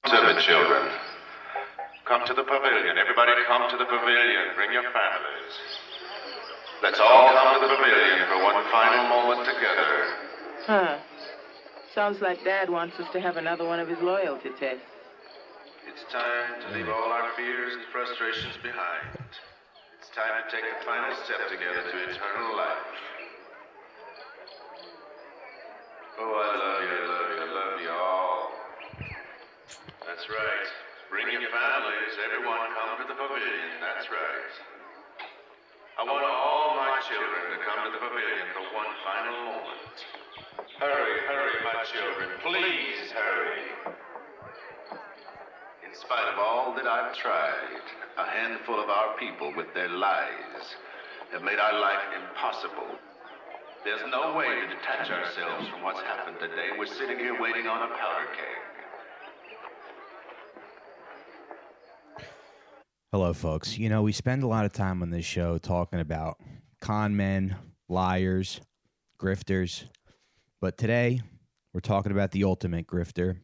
Exhibit, children. Come to the pavilion. Everybody come to the pavilion. Bring your families. Let's all come to the pavilion for one final moment together. Huh. Sounds like Dad wants us to have another one of his loyalty tests. It's time to leave all our fears and frustrations behind. It's time to take the final step together to eternal life. Oh, I love you, I love you, I love you all. That's right. Bring your families. Everyone come to the pavilion. That's right. I want all my children to come to the pavilion for one final moment. Hurry, hurry, my children. Please hurry. In spite of all that I've tried, a handful of our people with their lies have made our life impossible. There's no way to detach ourselves from what's happened today. We're sitting here waiting on a powder keg. Hello, folks. You know, we spend a lot of time on this show talking about con men, liars, grifters. But today, we're talking about the ultimate grifter,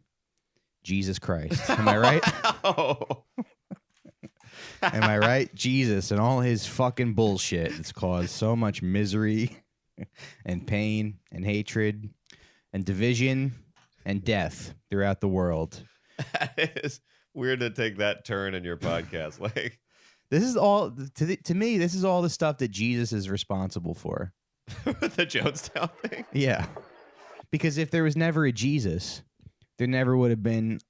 Jesus Christ. Am I right? Oh. Am I right? Jesus and all his fucking bullshit that's caused so much misery and pain and hatred and division and death throughout the world. That is weird to take that turn in your podcast. Like, this is all, to me, this is all the stuff that Jesus is responsible for. the Jonestown thing? Yeah. Because if there was never a Jesus, there never would have been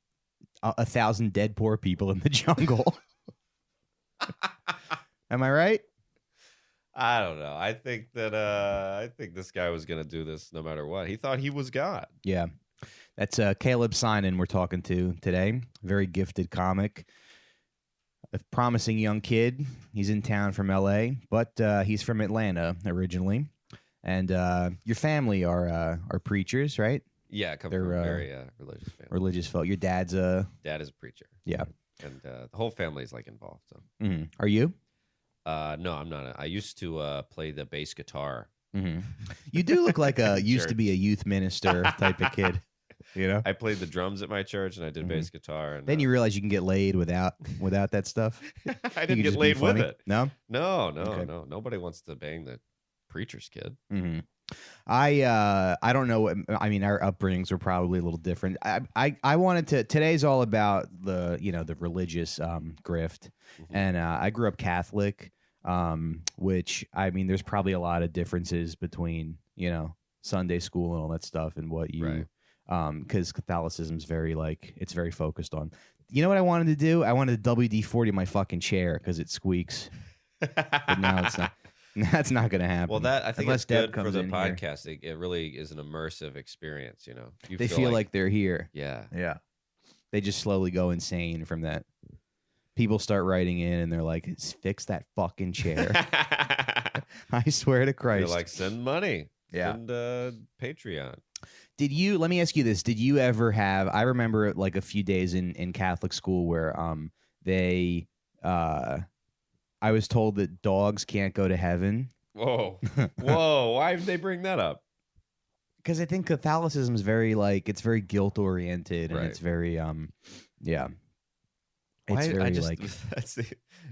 1,000 dead poor people in the jungle. Am I right? I don't know. I think this guy was going to do this no matter what. He thought he was God. Yeah. That's Caleb Synan we're talking to today. Very gifted comic. A promising young kid. He's in town from L.A., but he's from Atlanta originally. And your family are preachers, right? Yeah, come from a very religious family. Religious folk. Your dad's a... Dad is a preacher. Yeah. And the whole family's like involved. So. Mm-hmm. Are you? No, I'm not. I used to play the bass guitar. Mm-hmm. You do look like a used to be a youth minister type of kid. You know, I played the drums at my church and I did bass guitar. And then you realize you can get laid without that stuff. I didn't get laid with it. No, no. Nobody wants to bang the preacher's kid. Mm-hmm. I don't know. I mean, our upbringings were probably a little different. I wanted to. Today's all about the religious grift, and I grew up Catholic, which I mean, there's probably a lot of differences between Sunday school and all that stuff and what you. Right. Because Catholicism's very it's very focused on. You know what I wanted to do? I wanted to WD-40 my fucking chair because it squeaks. But now it's not. That's not going to happen. Well, I think unless it's good Deb for the comes in podcast. It really is an immersive experience. They feel like they're here. Yeah. They just slowly go insane from that. People start writing in and they're like, "Fix that fucking chair." I swear to Christ. You're like, send money. Yeah. Send Patreon. Let me ask you this. Did you ever have, I remember like a few days in Catholic school where I was told that dogs can't go to heaven. Whoa. Why did they bring that up? Because I think Catholicism is very it's very guilt oriented and Right. it's very yeah. It's very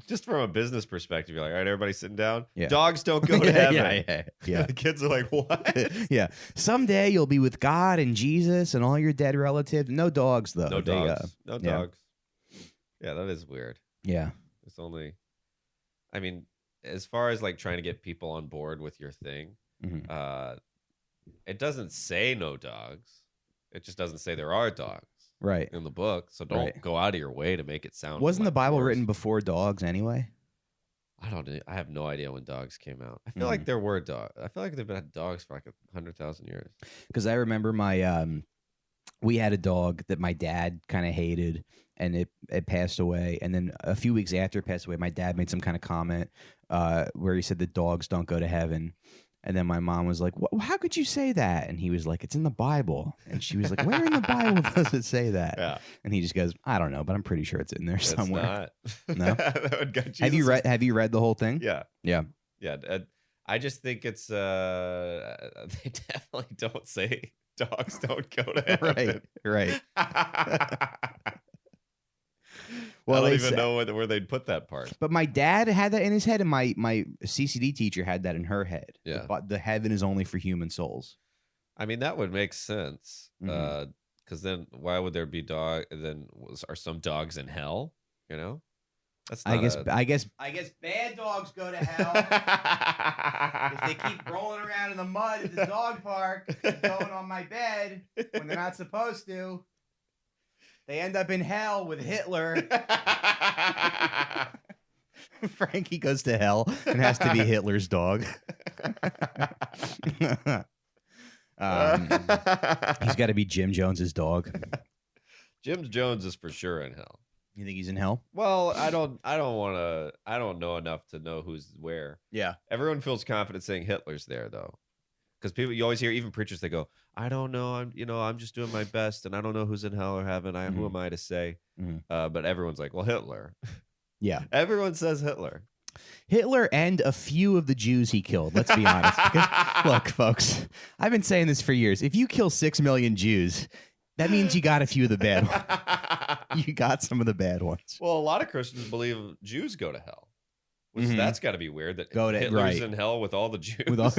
just from a business perspective, you're like, all right, everybody sitting down. Yeah. Dogs don't go to heaven. Yeah. The kids are like, what? Yeah. Someday you'll be with God and Jesus and all your dead relatives. No dogs though. No dogs. No yeah. dogs. Yeah, that is weird. Yeah. It's only, I mean, as far as like trying to get people on board with your thing, it doesn't say no dogs. It just doesn't say there are dogs. Right. In the book, so don't go out of your way to make it sound. Wasn't the Bible worse. written before dogs anyway? I have no idea when dogs came out. I feel like there were dogs. I feel like they've had dogs for like 100,000 years. Because I remember we had a dog that my dad kind of hated, and it passed away. And then a few weeks after it passed away, my dad made some kind of comment where he said that dogs don't go to heaven. And then my mom was like, how could you say that? And he was like, it's in the Bible. And she was like, where in the Bible does it say that? Yeah. And he just goes, I don't know, but I'm pretty sure it's in there somewhere. It's not. No? Have you read the whole thing? Yeah. Yeah. Yeah. I just think it's they definitely don't say dogs don't go to heaven. Right. Well, I don't they even say- know where they'd put that part. But my dad had that in his head, and my CCD teacher had that in her head. Yeah. The heaven is only for human souls. I mean, that would make sense. Mhm. Because then why would there be are some dogs in hell? You know, that's not I guess bad dogs go to hell. If they keep rolling around in the mud at the dog park and going on my bed when they're not supposed to, they end up in hell with Hitler. Frankie goes to hell and has to be Hitler's dog. He's got to be Jim Jones's dog. Jim Jones is for sure in hell. You think he's in hell? Well, I don't know enough to know who's where. Yeah. Everyone feels confident saying Hitler's there though. Because you always hear even preachers, they go, I don't know, I'm just doing my best, and I don't know who's in hell or heaven. Who am I to say? But everyone's like, well, Hitler. Yeah. Everyone says Hitler. Hitler and a few of the Jews he killed. Let's be honest. Because, look, folks, I've been saying this for years. If you kill 6 million Jews, that means you got a few of the bad ones. You got some of the bad ones. Well, a lot of Christians believe Jews go to hell. Which that's got to be weird that Hitler's in hell with all the Jews. With all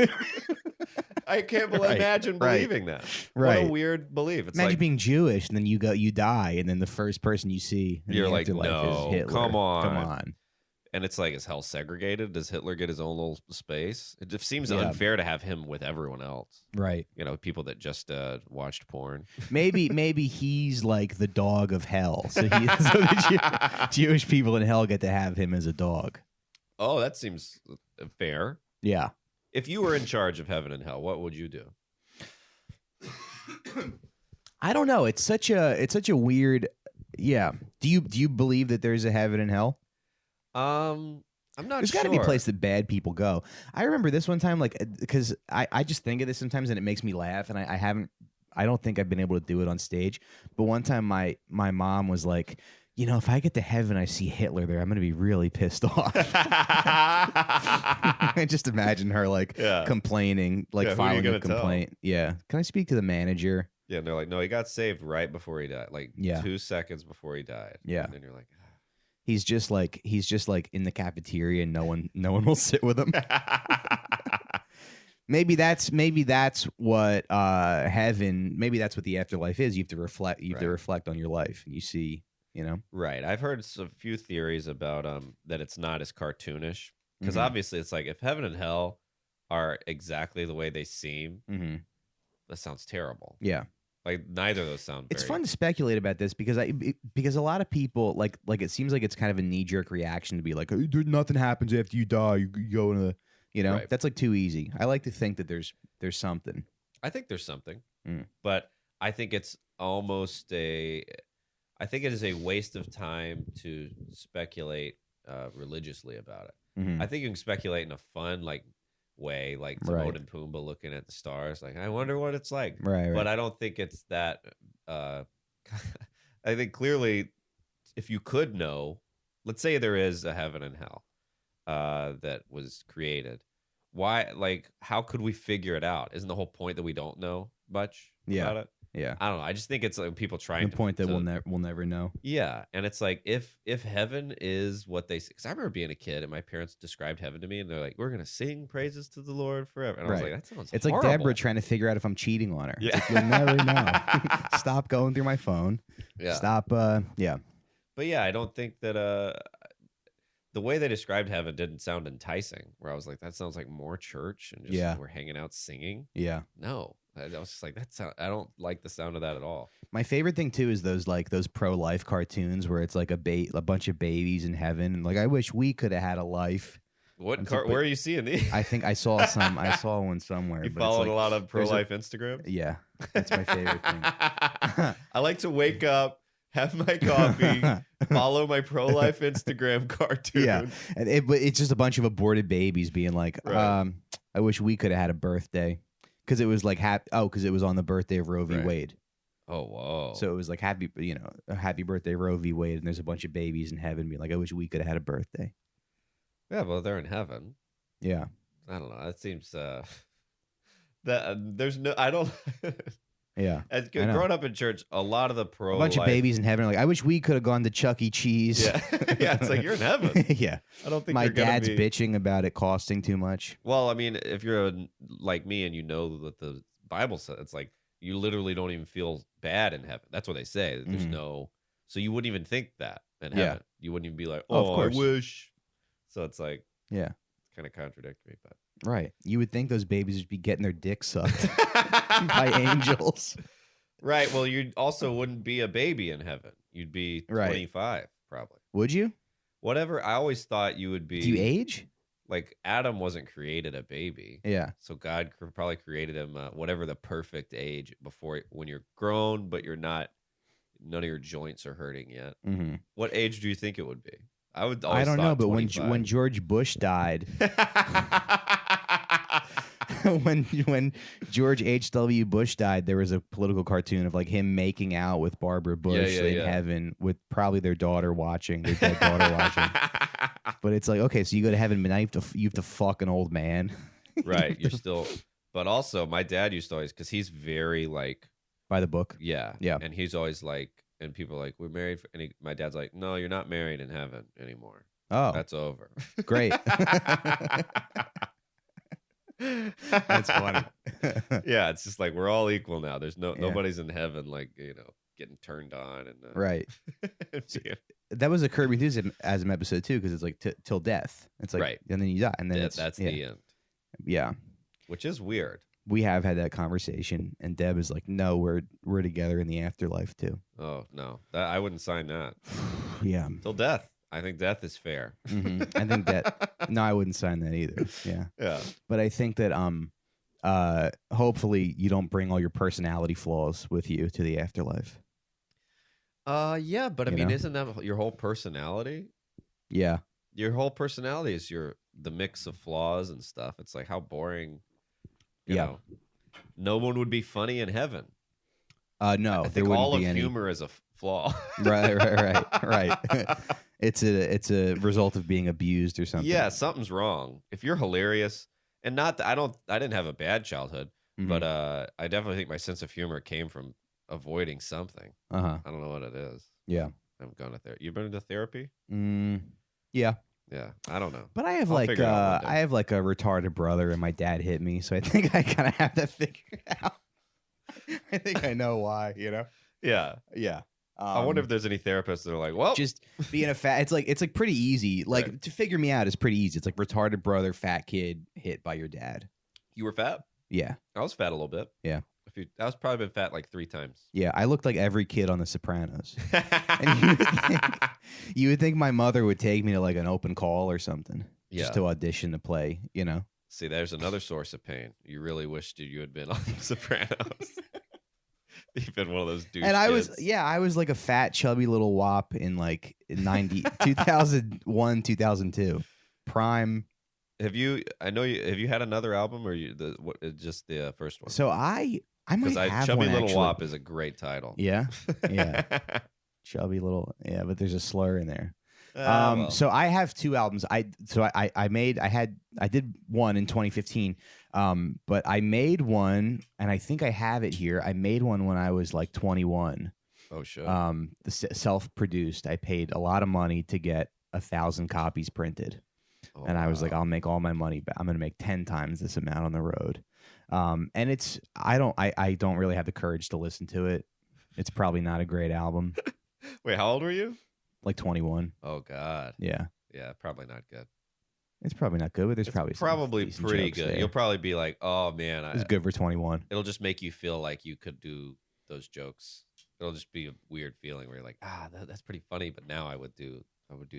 I can't imagine believing that. Right. What a weird belief. It's Imagine like being Jewish and then you die, and then the first person you see in you're the like, afterlife no, is Hitler. come on. Come on. And it's like, is hell segregated? Does Hitler get his own little space? It just seems unfair to have him with everyone else. Right. You know, people that just watched porn. Maybe he's like the dog of hell. So the Jewish people in hell get to have him as a dog. Oh, that seems fair. Yeah. If you were in charge of heaven and hell, what would you do? I don't know. It's such a weird. Yeah. Do you believe that there's a heaven and hell? I'm not There's sure. got to be a place that bad people go. I remember this one time, like, because I just think of this sometimes and it makes me laugh, and I don't think I've been able to do it on stage. But one time my mom was like, you know, if I get to heaven, I see Hitler there, I'm going to be really pissed off. I just imagine her like complaining, like filing a complaint. Yeah. Can I speak to the manager? Yeah. And they're like, no, he got saved right before he died. Like 2 seconds before he died. Yeah. And then you're like, he's just like in the cafeteria and no one will sit with him. Maybe that's what heaven. Maybe that's what the afterlife is. You have to reflect. You have to reflect on your life, and you see. You know, right? I've heard a few theories about that it's not as cartoonish because obviously it's like if heaven and hell are exactly the way they seem, that sounds terrible. Yeah, like neither of those sound. It's fun to speculate about this because a lot of people like it seems like it's kind of a knee jerk reaction to be like, oh, nothing happens after you die. You go into that's like too easy. I like to think that there's something. I think there's something, but I think it's almost I think it is a waste of time to speculate religiously about it. I think you can speculate in a fun way, like Timon and Pumbaa looking at the stars. Like, I wonder what it's like. Right. But I don't think it's that. I think clearly, if you could know, let's say there is a heaven and hell that was created. Why? Like, how could we figure it out? Isn't the whole point that we don't know much about it? Yeah, I don't know. I just think it's like people trying the point that we'll never know. Yeah, and it's like if heaven is what they say, because I remember being a kid and my parents described heaven to me, and they're like, "We're gonna sing praises to the Lord forever," and I was like, "That sounds." It's horrible. Like Deborah trying to figure out if I'm cheating on her. Yeah, like, you'll never know. Stop going through my phone. Yeah, stop. Yeah, but yeah, I don't think that the way they described heaven didn't sound enticing. Where I was like, that sounds like more church and just we're hanging out singing. Yeah, no. I was just like, I don't like the sound of that at all. My favorite thing too is those pro-life cartoons where it's like a bunch of babies in heaven, and like I wish we could have had a life. Where are you seeing these? I think I saw some. I saw one somewhere. You followed a lot of pro-life Instagrams? Yeah, that's my favorite thing. I like to wake up, have my coffee, follow my pro-life Instagram cartoon. Yeah, and it's just a bunch of aborted babies being like, I wish we could have had a birthday. Because it was like because it was on the birthday of Roe v. Wade. Oh, whoa! So it was like happy birthday Roe v. Wade, and there's a bunch of babies in heaven being like, I wish we could have had a birthday. Yeah, well, they're in heaven. Yeah, I don't know. It seems that there's no. I don't. Yeah. As I know. growing up in church, a lot of the pro A bunch of babies in heaven are like, I wish we could have gone to Chuck E. Cheese. Yeah, yeah. It's like you're in heaven. Yeah. I don't think My you're gonna dad's be... bitching about it costing too much. Well, I mean, if you're like me and you know that the Bible says, it's like you literally don't even feel bad in heaven. That's what they say. There's no, so you wouldn't even think that in heaven. You wouldn't even be like, Of oh, I course. wish. So it's like, Yeah. it's kind of contradictory, but Right. You would think those babies would be getting their dicks sucked by angels. right. Well, you also wouldn't be a baby in heaven. You'd be 25, probably. Would you? Whatever. I always thought you would be. Do you age? Like Adam wasn't created a baby. Yeah. So God probably created him whatever the perfect age before when you're grown, but you're not. None of your joints are hurting yet. Mm-hmm. What age do you think it would be? I don't know, but 25. when George Bush died, when George H.W. Bush died, there was a political cartoon of like him making out with Barbara Bush in heaven with probably their daughter watching, their dead daughter watching. But it's like, okay, so you go to heaven, but now you have to fuck an old man. Right. You're still, but also my dad used to always, because he's very like by the book. Yeah. Yeah. And he's always like, and people are like, we're married. And my dad's like, no, you're not married in heaven anymore. Oh, that's over. Great. That's funny. Yeah. It's just like, we're all equal now. There's nobody's in heaven, like, getting turned on. And right. That was a Curb Your Enthusiasm episode too, because it's like till death. It's like, and then you die, and then that's the end. Yeah, which is weird. We have had that conversation, and Deb is like, "No, we're together in the afterlife too." Oh no, I wouldn't sign that. Yeah, till death. I think death is fair. Mm-hmm. I think that. No, I wouldn't sign that either. Yeah, yeah. But I think that hopefully you don't bring all your personality flaws with you to the afterlife. Yeah, but I mean, isn't that your whole personality? Yeah. Your whole personality is the mix of flaws and stuff. It's like, how boring. You know, no one would be funny in heaven. No, I think all of humor is a flaw. Right. It's a result of being abused or something. Yeah, something's wrong. If you're hilarious, and not that I didn't have a bad childhood, but I definitely think my sense of humor came from avoiding something. I don't know what it is. Yeah, I've gone to therapy. You've been to therapy? Yeah. Yeah, I don't know. But I have a retarded brother, and my dad hit me, so I think I kind of have that figured out. I think I know why. Yeah. I wonder if there's any therapists that are like, well, just being a fat. It's like pretty easy. Like to figure me out is pretty easy. It's like retarded brother, fat kid, hit by your dad. You were fat? Yeah, I was fat a little bit. Yeah. I was probably been fat like 3 times. Yeah, I looked like every kid on The Sopranos. And you would think my mother would take me to like an open call or something, just to audition to play. See, there's another source of pain. You really wished you had been on The Sopranos. You've been one of those dudes. And I was like a fat, chubby little wop in like 2001, 2002, prime. Have you had another album or just the first one? So I might have Chubby one, Little actually. Wop is a great title. Yeah. Chubby Little, but there's a slur in there. Well. So I have 2 albums. I did one in 2015. But I made one, and I think I have it here. I made one when I was like 21. Oh, sure. Self-produced. I paid a lot of money to get 1,000 copies printed. Oh, and I was like, I'll make all my money back. I'm going to make 10 times this amount on the road. And I don't really have the courage to listen to it. It's probably not a great album. Wait, how old were you? Like 21. Oh, God. Yeah. Yeah, probably not good. It's probably not good, but it's probably pretty good. There. You'll probably be like, oh, man. It's good for 21. It'll just make you feel like you could do those jokes. It'll just be a weird feeling where you're like, that's pretty funny, but now I would do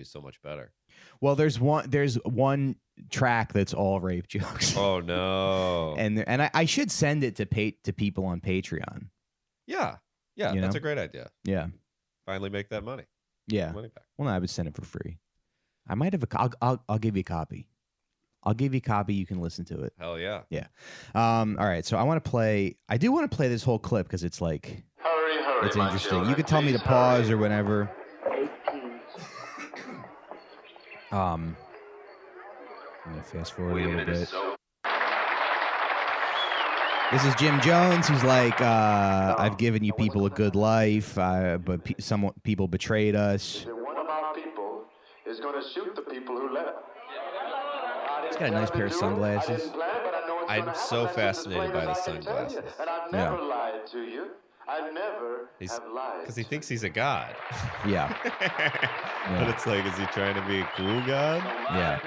so much better. Well, there's one track that's all rape jokes. Oh no! and I should send it to people on Patreon. Yeah, that's a great idea. Yeah, finally make that money. Yeah, money back. Well, no, I would send it for free. I might have I'll give you a copy. I'll give you a copy. You can listen to it. Hell yeah. Yeah. All right. So I want to play. I do want to play this whole clip because it's like hurry, it's interesting. You can tell me to pause or whenever. I'm gonna fast forward a little bit. This is Jim Jones. He's like, I've given you people a good life, but some people betrayed us. One of our people is going to shoot the people who left. He's got a nice pair of sunglasses. I'm so fascinated by the sunglasses. And I've never lied to you. I never have lied. Because he thinks he's a god. Yeah. But it's like, is he trying to be a cool god? Yeah.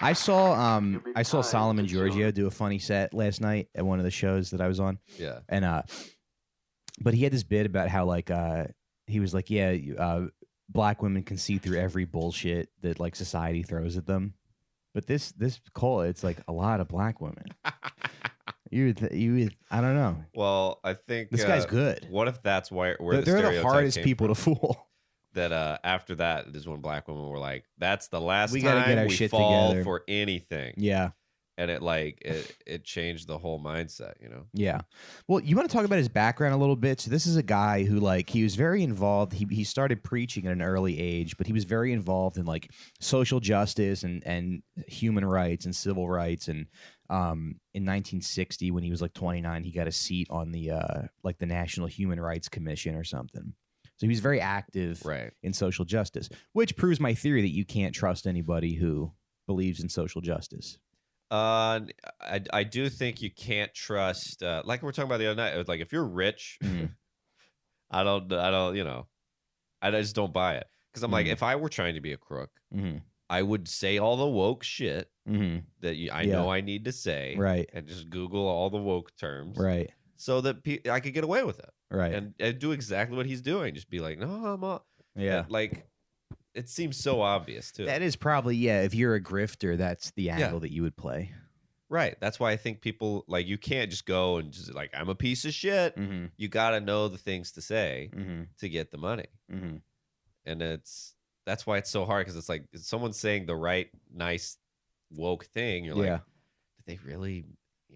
I saw Solomon Giorgio do a funny set last night at one of the shows that I was on. Yeah. And but he had this bit about how like he was like, black women can see through every bullshit that like society throws at them. But this Cole, it's like a lot of black women. You I don't know. Well, I think this guy's good. What if that's where they're the hardest people to fool? That after that is when black women were like, that's the last we time gotta get our we shit fall together for anything. Yeah. And it changed the whole mindset, you know? Yeah. Well, you want to talk about his background a little bit? So this is a guy who like he was very involved. He started preaching at an early age, but he was very involved in like social justice and human rights and civil rights. And in 1960, when he was like 29, he got a seat on the like the National Human Rights Commission or something. So he was very active in social justice, which proves my theory that you can't trust anybody who believes in social justice. I do think you can't trust, like we were talking about the other night. It was like, if you're rich, I don't, you know, I just don't buy it. Because I'm like, if I were trying to be a crook, I would say all the woke shit that I know I need to say, and just Google all the woke terms, so that I could get away with it, and do exactly what he's doing. Just be like, no, I'm not. Like, it seems so obvious too. That is probably, if you're a grifter, that's the angle that you would play. Right. That's why I think people, like, you can't just go and just like, I'm a piece of shit. You got to know the things to say to get the money. And that's why it's so hard, because it's like, someone's saying the right, nice, woke thing. You're like, did they really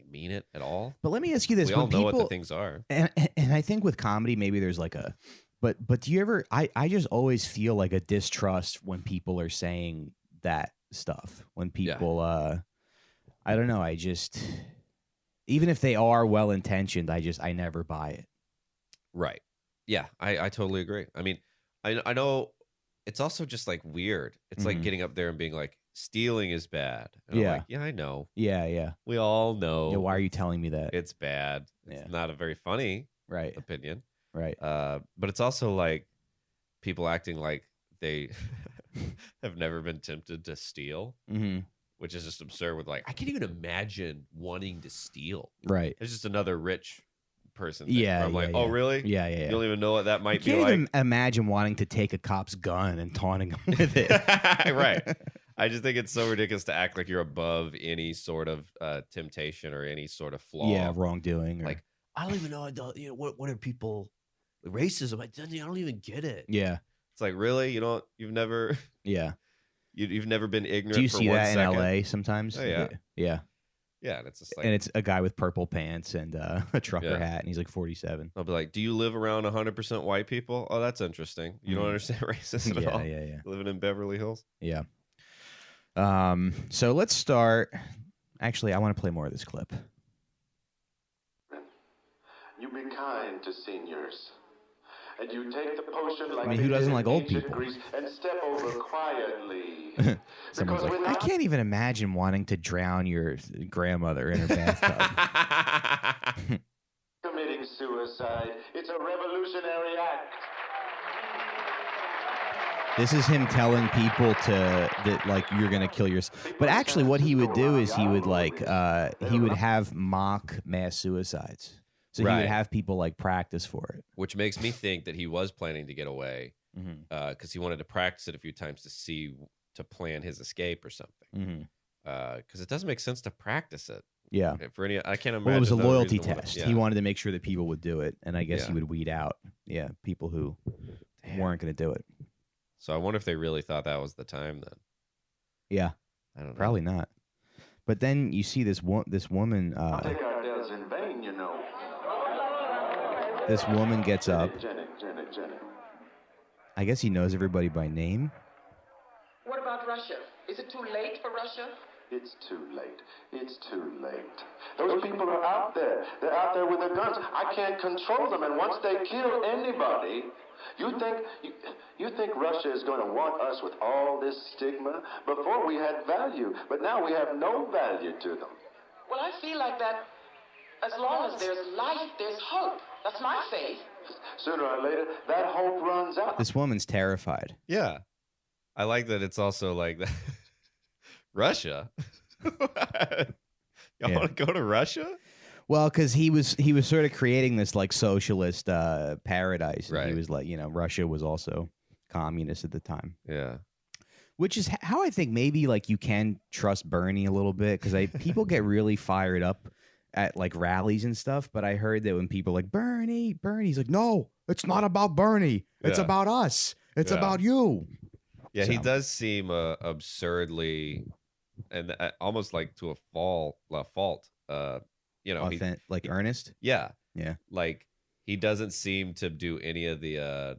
mean it at all? But let me ask you this. We all know what the things are. And I think with comedy, maybe there's like a, but do you ever, I just always feel like a distrust when people are saying that stuff. When people, I don't know, I just, even if they are well-intentioned, I never buy it. Right. Yeah, I totally agree. I mean, I know it's also just like weird. It's like getting up there and being like, stealing is bad. And I'm like, I know. Yeah. We all know. Yeah, why are you telling me that? It's bad. It's not a very funny opinion. Right. But it's also like people acting like they have never been tempted to steal, which is just absurd. With like, I can't even imagine wanting to steal. Right. It's just another rich person. I'm like, oh, really? Yeah. You don't even know what that might be like. You can't even imagine wanting to take a cop's gun and taunting him with it. Right. I just think it's so ridiculous to act like you're above any sort of temptation or any sort of flaw. Yeah, wrongdoing. Like, I don't even know. What are people? Racism. I don't even get it. Yeah. It's like, really? You've never. Yeah. You've never been ignorant. Do you for see 1 that second? in LA sometimes? Oh, yeah. Yeah. Yeah, and it's just like, and it's a guy with purple pants and a trucker hat, and he's like 47. I'll be like, "Do you live around 100% white people? Oh, that's interesting. You don't understand racism at all. Yeah. Living in Beverly Hills. Yeah. So let's start. Actually, I want to play more of this clip. You be kind to seniors. And you take the potion like who doesn't like old people? And step over quietly. Someone's like, I can't even imagine wanting to drown your grandmother in her bathtub. Committing suicide. It's a revolutionary act. This is him telling people that like you're gonna kill yourself. But actually, what he would do is he would like he would have mock mass suicides. So he would have people like practice for it, which makes me think that he was planning to get away because he wanted to practice it a few times to plan his escape or something. Because it doesn't make sense to practice it. Yeah, for any, I can't imagine. Well, it was a loyalty test. He wanted to make sure that people would do it, and I guess he would weed out, people who weren't going to do it. So I wonder if they really thought that was the time then. Yeah, I don't know. Probably not. But then you see this woman. Take our deaths in vain, you know. This woman gets up. Janet. I guess he knows everybody by name. What about Russia? Is it too late for Russia? It's too late. It's too late. Those people are out there. They're out there with their guns. I can't control them, and once they kill anybody, you think Russia is going to want us with all this stigma? Before we had value, but now we have no value to them. Well, I feel like that as long as there's life, there's hope. That's my faith. Sooner or later, that hope runs out. This woman's terrified. Yeah. I like that it's also like that. Russia? Y'all want to go to Russia? Well, because he was sort of creating this like socialist paradise. And right. He was like, Russia was also communist at the time. Yeah. Which is how I think maybe like you can trust Bernie a little bit, because people get really fired up at like rallies and stuff. But I heard that when people are like Bernie, he's like, no, it's not about Bernie. It's about us. It's about you. Yeah, he does seem absurdly and almost like to a fault. Like earnest. Yeah. Yeah. Like he doesn't seem to do any of the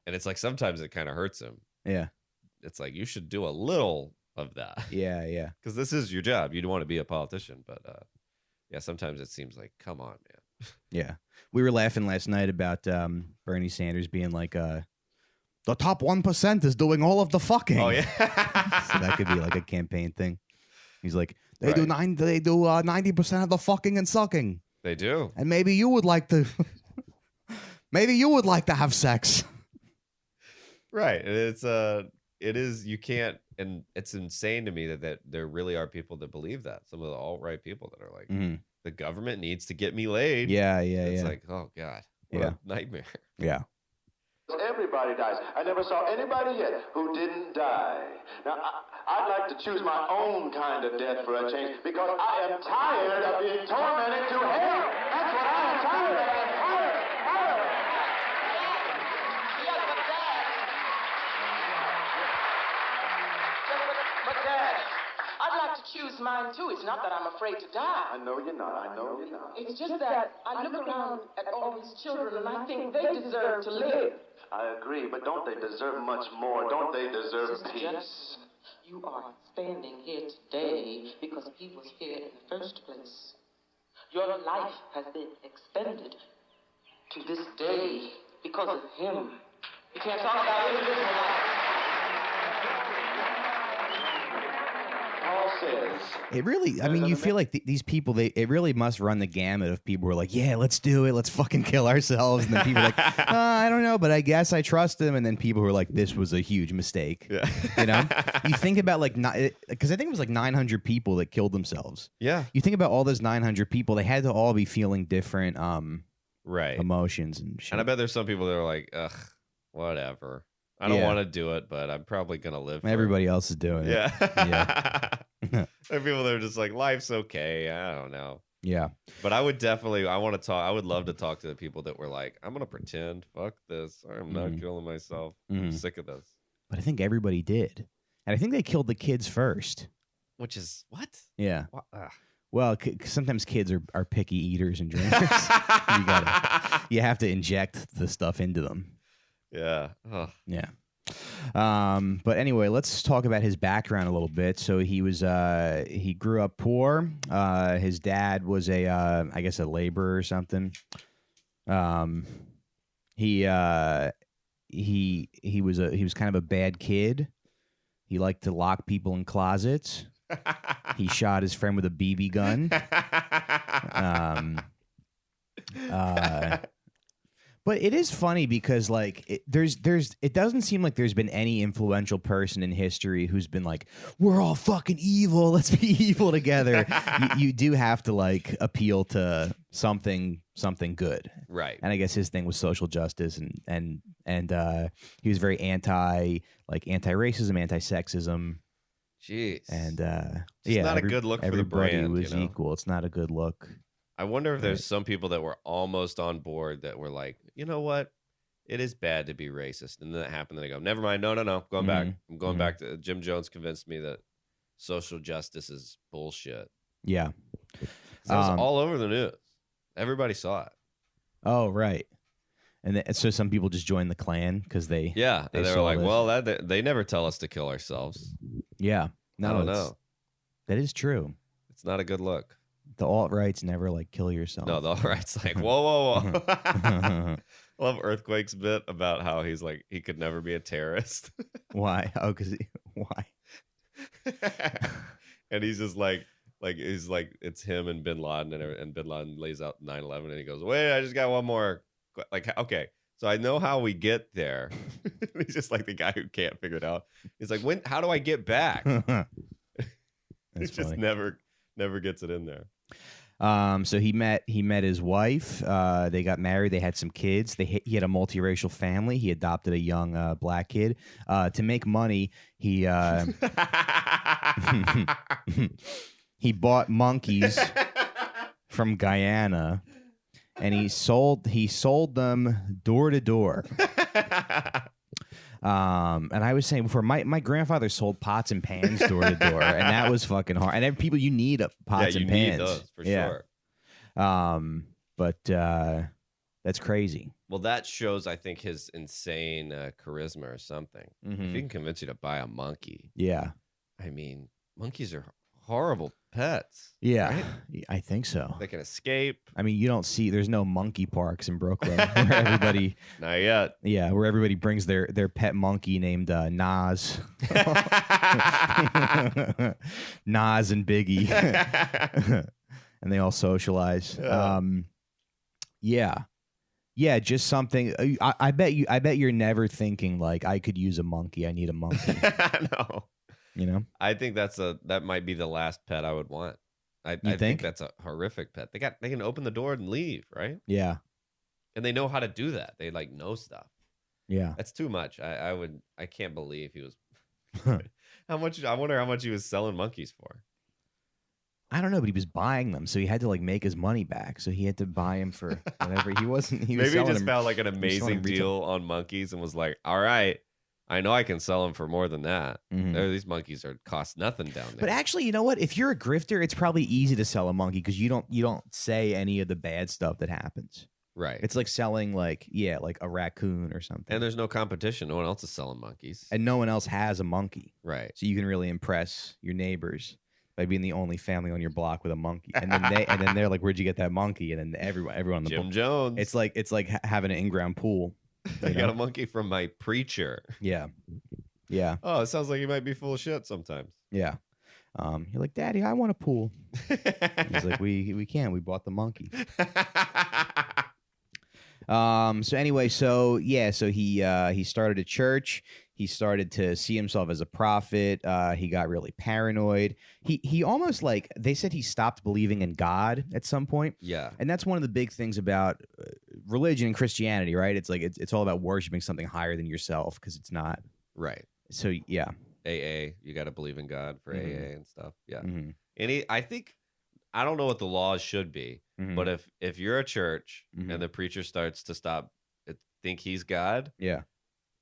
and it's like sometimes it kind of hurts him. Yeah. It's like you should do a little of that. Yeah, yeah. Because this is your job. You don't want to be a politician, but yeah, sometimes it seems like, come on, man. Yeah. We were laughing last night about Bernie Sanders being like the top 1% is doing all of the fucking. Oh yeah. So that could be like a campaign thing. He's like, they do 90% of the fucking and sucking. They do. And maybe you would like to have sex. Right. And it is you can't, and it's insane to me that there really are people that believe that. Some of the alt-right people that are like, the government needs to get me laid. Yeah. It's like, oh God, what a nightmare. Yeah. Everybody dies. I never saw anybody yet who didn't die. Now, I'd like to choose my own kind of death for a change, because I am tired of being tormented to hell. That's what I am tired of. I'm tired. Yes, but Dad, I'd like to choose mine too. It's not that I'm afraid to die. I know you're not. It's just that I look around at all these children and I think they deserve to live. I agree, but don't they deserve much more? Don't they deserve Sister peace? Jess, you are standing here today because he was here in the first place. Your life has been extended to this day because of him. You can't talk about individual life. It really, I mean, you feel like these people, it really must run the gamut of people who are like, yeah, let's do it. Let's fucking kill ourselves. And then people are like, I don't know, but I guess I trust him. And then people who are like, this was a huge mistake. Yeah. You think about like, because I think it was like 900 people that killed themselves. Yeah. You think about all those 900 people, they had to all be feeling different emotions and shit. And I bet there's some people that are like, ugh, whatever. I don't want to do it, but I'm probably going to live for Everybody else is doing it. Yeah. There are people that are just like, life's okay. I don't know. Yeah. But I would love to talk to the people that were like, I'm going to pretend. Fuck this. I'm not killing myself. I'm sick of this. But I think everybody did. And I think they killed the kids first. Which is what? Yeah. Well, sometimes kids are picky eaters and drinkers. You have to inject the stuff into them. Yeah. Yeah. But anyway, let's talk about his background a little bit. So he grew up poor. His dad was I guess a laborer or something. He was kind of a bad kid. He liked to lock people in closets. He shot his friend with a BB gun. But it is funny because like it doesn't seem like there's been any influential person in history who's been like, we're all fucking evil, let's be evil together. you do have to like appeal to something good, right? And I guess his thing was social justice and he was very anti-racism, anti-sexism. Jeez. And it's not a good look for the brand. Everybody was equal. It's not a good look. I wonder if there's some people that were almost on board that were like, you know what? It is bad to be racist. And then that happened. And they go, never mind. No. Going back. I'm going back to Jim Jones convinced me that social justice is bullshit. Yeah. That was all over the news. Everybody saw it. Oh, right. And so some people just joined the Klan because they were like, well, they never tell us to kill ourselves. Yeah. No, I don't know. That is true. It's not a good look. The alt-right's never like kill yourself. No, the alt-right's like, whoa. I love Earthquake's bit about how he's like, he could never be a terrorist. Why? Oh, why? And he's just like he's like, it's him and Bin Laden, and Bin Laden lays out 9/11, and he goes, wait, I just got one more. Like, okay, so I know how we get there. He's just like the guy who can't figure it out. He's like, how do I get back? He just never gets it in there. So he met his wife. They got married. They had some kids. He had a multiracial family. He adopted a young black kid. To make money, he he bought monkeys from Guyana, and he sold them door to door. And I was saying before, my grandfather sold pots and pans door to door, and that was fucking hard. And every people, you need pots and pans. Need those for sure. But that's crazy. Well, that shows, I think, his insane charisma or something. Mm-hmm. If he can convince you to buy a monkey, yeah. I mean, monkeys are horrible pets. Yeah, right? I think so. They can escape. I mean, there's no monkey parks in Brooklyn where everybody. Not yet. Yeah, where everybody brings their pet monkey named Nas. Nas and Biggie. And they all socialize. Yeah, just something. I bet you're never thinking like, I could use a monkey. I need a monkey. No. You know? I think that might be the last pet I would want. I think that's a horrific pet. They can open the door and leave, right? Yeah. And they know how to do that. They like know stuff. Yeah. That's too much. I can't believe he was how much. I wonder how much he was selling monkeys for. I don't know, but he was buying them, so he had to like make his money back. So he had to buy him for whatever. He was Maybe he just found like an amazing deal on monkeys and was like, all right, I know I can sell them for more than that. Mm-hmm. These monkeys cost nothing down there. But actually, you know what? If you're a grifter, it's probably easy to sell a monkey because you don't say any of the bad stuff that happens. Right. It's like selling like a raccoon or something. And there's no competition. No one else is selling monkeys. And no one else has a monkey. Right. So you can really impress your neighbors by being the only family on your block with a monkey. And then they're like, "Where'd you get that monkey?" And then everyone on the Jim block. Jones. It's like having an in-ground pool. I got a monkey from my preacher. Yeah. Yeah. Oh, it sounds like he might be full of shit sometimes. Yeah. You're like, "Daddy, I want a pool." He's like, we can. We bought the monkey. So anyway, so he started a church. He started to see himself as a prophet. He got really paranoid. He almost like, they said he stopped believing in God at some point. Yeah. And that's one of the big things about religion and Christianity, right? It's like it's all about worshiping something higher than yourself because it's not. Right. So yeah. AA, you got to believe in God for Mm-hmm. AA and stuff. Yeah. Mm-hmm. And I don't know what the laws should be, Mm-hmm. but if you're a church Mm-hmm. and the preacher starts to think he's God, Yeah.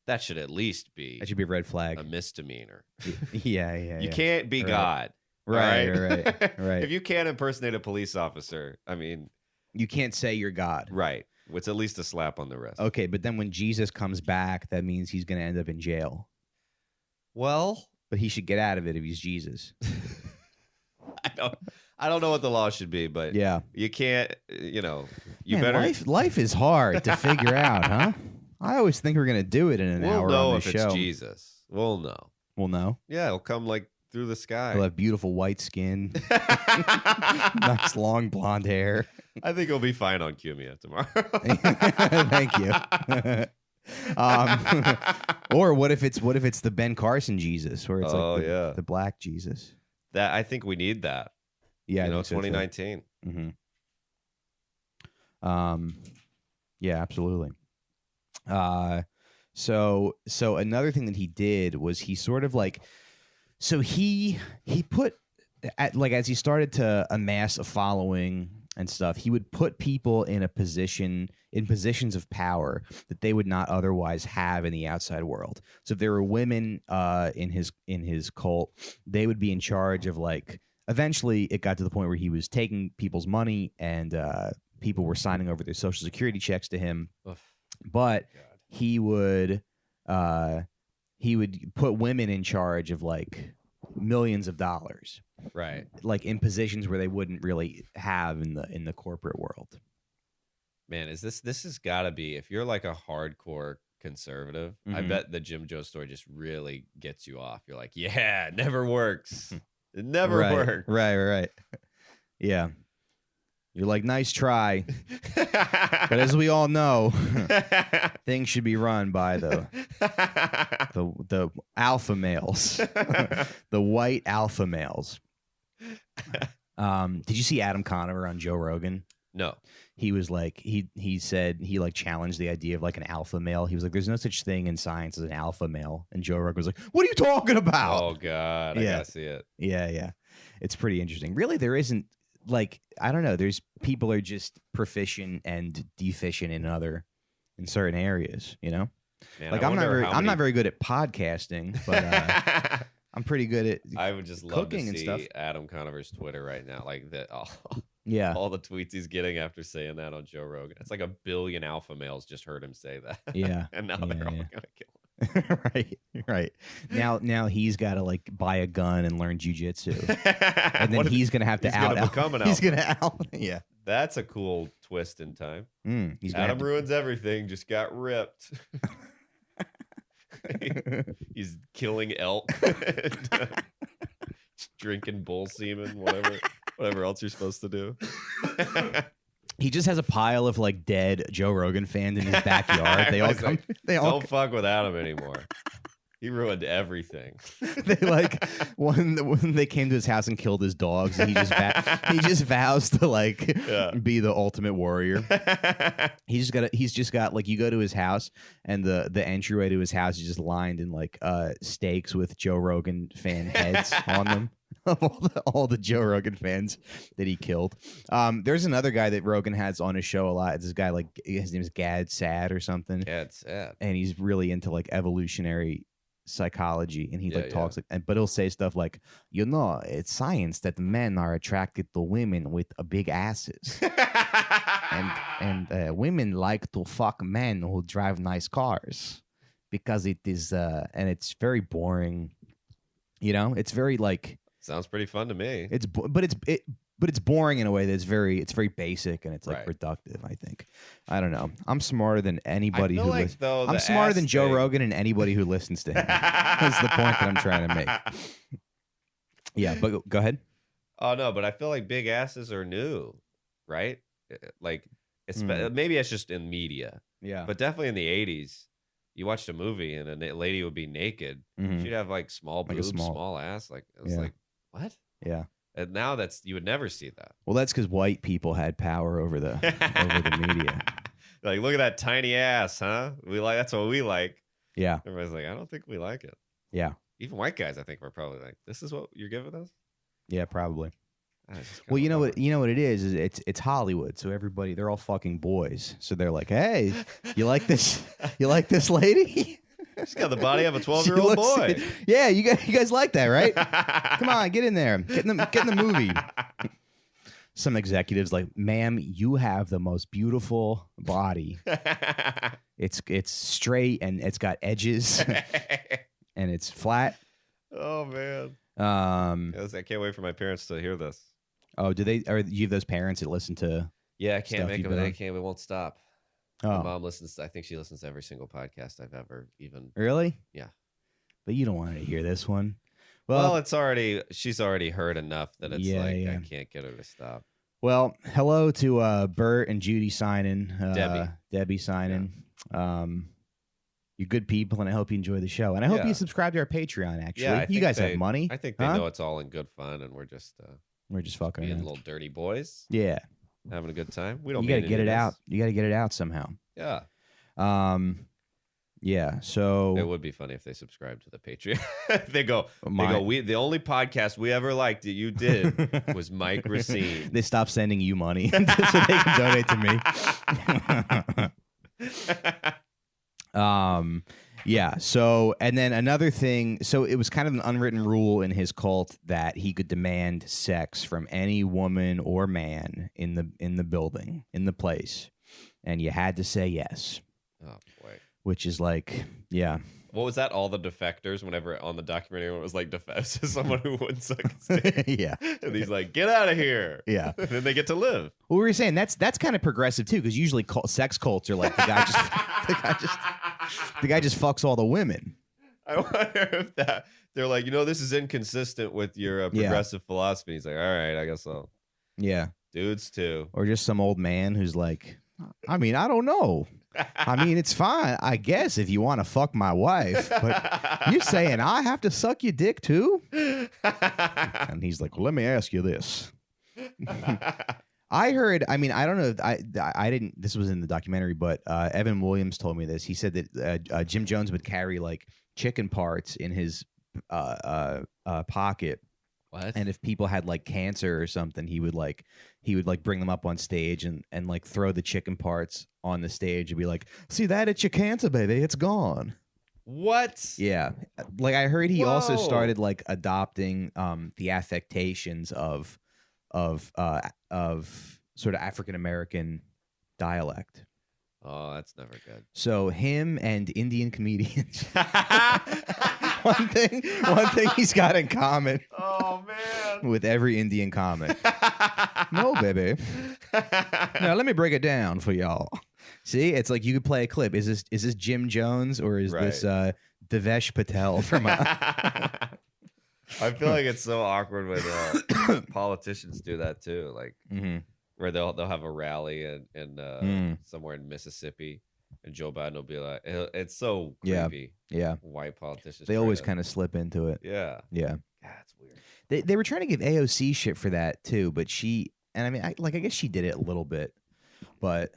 that should at least be That should be a red flag. a misdemeanor. Yeah. You can't be Right. God. Right. Right. Right. If you can't impersonate a police officer, I mean, You can't say you're God. right. It's at least a slap on the wrist. Okay, but then when Jesus comes back, that means he's going to end up in jail. Well, But he should get out of it if he's Jesus. I don't know what the law should be, but Yeah. you can't, you Man, better. life is hard to figure out, huh? I always think we're going to do it in an We'll hour know on the if show. it's Jesus. We'll know. We'll know. Yeah, it'll come like through the sky. He'll have beautiful white skin, nice long blonde hair. I think he'll be fine on Cumia tomorrow. Thank you. Or what if it's the Ben Carson Jesus, where it's like the black Jesus? That I think we need that. Yeah, I think 2019. 2019. Mm-hmm. Yeah, absolutely. So another thing that he did was he sort of like, so he put as he started to amass a following and stuff, he would put people in positions of power that they would not otherwise have in the outside world. So if there were women in his cult, they would be in charge of like. Eventually, it got to the point where he was taking people's money and people were signing over their social security checks to him. Oof. But he would put women in charge of like millions of dollars, Right. like in positions where they wouldn't really have in the corporate world. Man, this has got to be, if you're like a hardcore conservative, I bet the Jim Joe story just really gets you off. You're like, yeah, it never works. It never works. Right. Yeah. You're like, nice try. But as we all know, things should be run by the alpha males, the white alpha males. Did you see Adam Conover on Joe Rogan? No. He was like, he said he like challenged the idea of like an alpha male. He was like, there's no such thing in science as an alpha male. And Joe Rogan was like, what are you talking about? Oh, God. I got to see it. Yeah. It's pretty interesting. Really, there isn't, like, I don't know. There's people are just proficient and deficient in certain areas, you know? Man, like I'm not very good at podcasting, but I'm pretty good at I would just love cooking to and see stuff. Adam Conover's Twitter right now. Like that. Yeah. All the tweets he's getting after saying that on Joe Rogan. It's like 1 billion alpha males just heard him say that. Yeah. And now they're all going to kill him. Right. Now he's got to like buy a gun and learn jujitsu, and then he's gonna have to become an alpha. He's gonna yeah. That's a cool twist in time. He's Adam ruins everything. Just got ripped. He's killing elk, drinking bull semen, whatever else you're supposed to do. He just has a pile of like dead Joe Rogan fans in his backyard. They all come. Don't fuck with Adam anymore. He ruined everything. They like when they came to his house and killed his dogs. He just vows to like be the ultimate warrior. He's just got like, you go to his house and the entryway to his house is just lined in like stakes with Joe Rogan fan heads on them. All the Joe Rogan fans that he killed. There's another guy that Rogan has on his show a lot. It's this guy, like, his name is Gad Sad or something. Gad Sad. And he's really into like evolutionary psychology, and he talks like, but he'll say stuff like, it's science that men are attracted to women with big asses, and women like to fuck men who drive nice cars because it is and it's very boring. It's very like. Sounds pretty fun to me. But it's boring in a way that's very basic, and it's like reductive. I think. I don't know. I'm smarter than anybody who listens. I'm smarter than Joe Rogan and anybody who listens to him. That's the point that I'm trying to make. Yeah, but go ahead. Oh no, but I feel like big asses are new, right? Like maybe it's just in media. Yeah, but definitely in the '80s. You watched a movie and a lady would be naked. She'd have like small boobs, small ass. Like it was like, what? Yeah. And now you would never see that. Well, that's because white people had power over the media. Like, look at that tiny ass, huh? That's what we like. Yeah. Everybody's like, I don't think we like it. Yeah. Even white guys, I think, were probably like, this is what you're giving us? Yeah, probably. Well, you know what it is it's Hollywood, so they're all fucking boys. So they're like, hey, you like this lady? She's got the body of a 12-year-old boy. Yeah, you guys like that, right? Come on, get in there. Get in the movie. Some executives like, ma'am, you have the most beautiful body. It's straight and it's got edges and it's flat. Oh man. I can't wait for my parents to hear this. Oh, do you have those parents that listen to? Yeah, I can't make them. They can't. We won't stop. Oh. My mom listens. I think she listens to every single podcast I've ever even. Really? Yeah. But you don't want her to hear this one. Well, she's already heard enough that it's I can't get her to stop. Well, hello to Bert and Judy Synan, Debbie Synan. Yeah. You're good people, and I hope you enjoy the show. And I hope you subscribe to our Patreon. Actually, you guys have money. I think they know it's all in good fun, and we're just fucking being little dirty boys. Yeah, having a good time. We don't. You got to get it out. You got to get it out somehow. Yeah. Yeah. So it would be funny if they subscribed to the Patreon. They go. The only podcast we ever liked that you did was Mike Recine. They stopped sending you money so they can donate to me. Yeah. So, and then another thing. So it was kind of an unwritten rule in his cult that he could demand sex from any woman or man in the building, in the place, and you had to say yes. Oh boy. Which is like, yeah. What was that? All the defectors, whenever on the documentary, it was like defects to someone who wouldn't suck his dick. Yeah. And he's like, get out of here. Yeah. And then they get to live. Well, we were saying that's kind of progressive too, because usually sex cults are like the guy just fucks all the women. I wonder if they're like, this is inconsistent with your progressive philosophy. He's like, all right, I guess I'll. Yeah. Dudes too. Or just some old man who's like, I mean, I don't know. I mean, it's fine, I guess, if you want to fuck my wife, but you're saying I have to suck your dick too? And he's like, well, let me ask you this. I heard, I mean, I don't know, I didn't, this was in the documentary, but Evan Williams told me this. He said that Jim Jones would carry like chicken parts in his pocket. What? And if people had like cancer or something, he would bring them up on stage and like throw the chicken parts on the stage and be like, see that? It's your cancer, baby. It's gone. What? Yeah. Like I heard he also Whoa. started like adopting the affectations of sort of African American dialect. Oh, that's never good. So him and Indian comedians. one thing he's got in common. Oh man. With every Indian comic. No, baby. Now let me break it down for y'all. See, it's like you could play a clip. Is this Jim Jones or is this Devesh Patel from I feel like it's so awkward when politicians do that too. Like where they'll have a rally in somewhere in Mississippi, and Joe Biden will be like, it's so creepy. Yeah. White politicians. They always kind of slip into it. Yeah. Yeah. That's weird. They were trying to give AOC shit for that too, but I guess she did it a little bit, but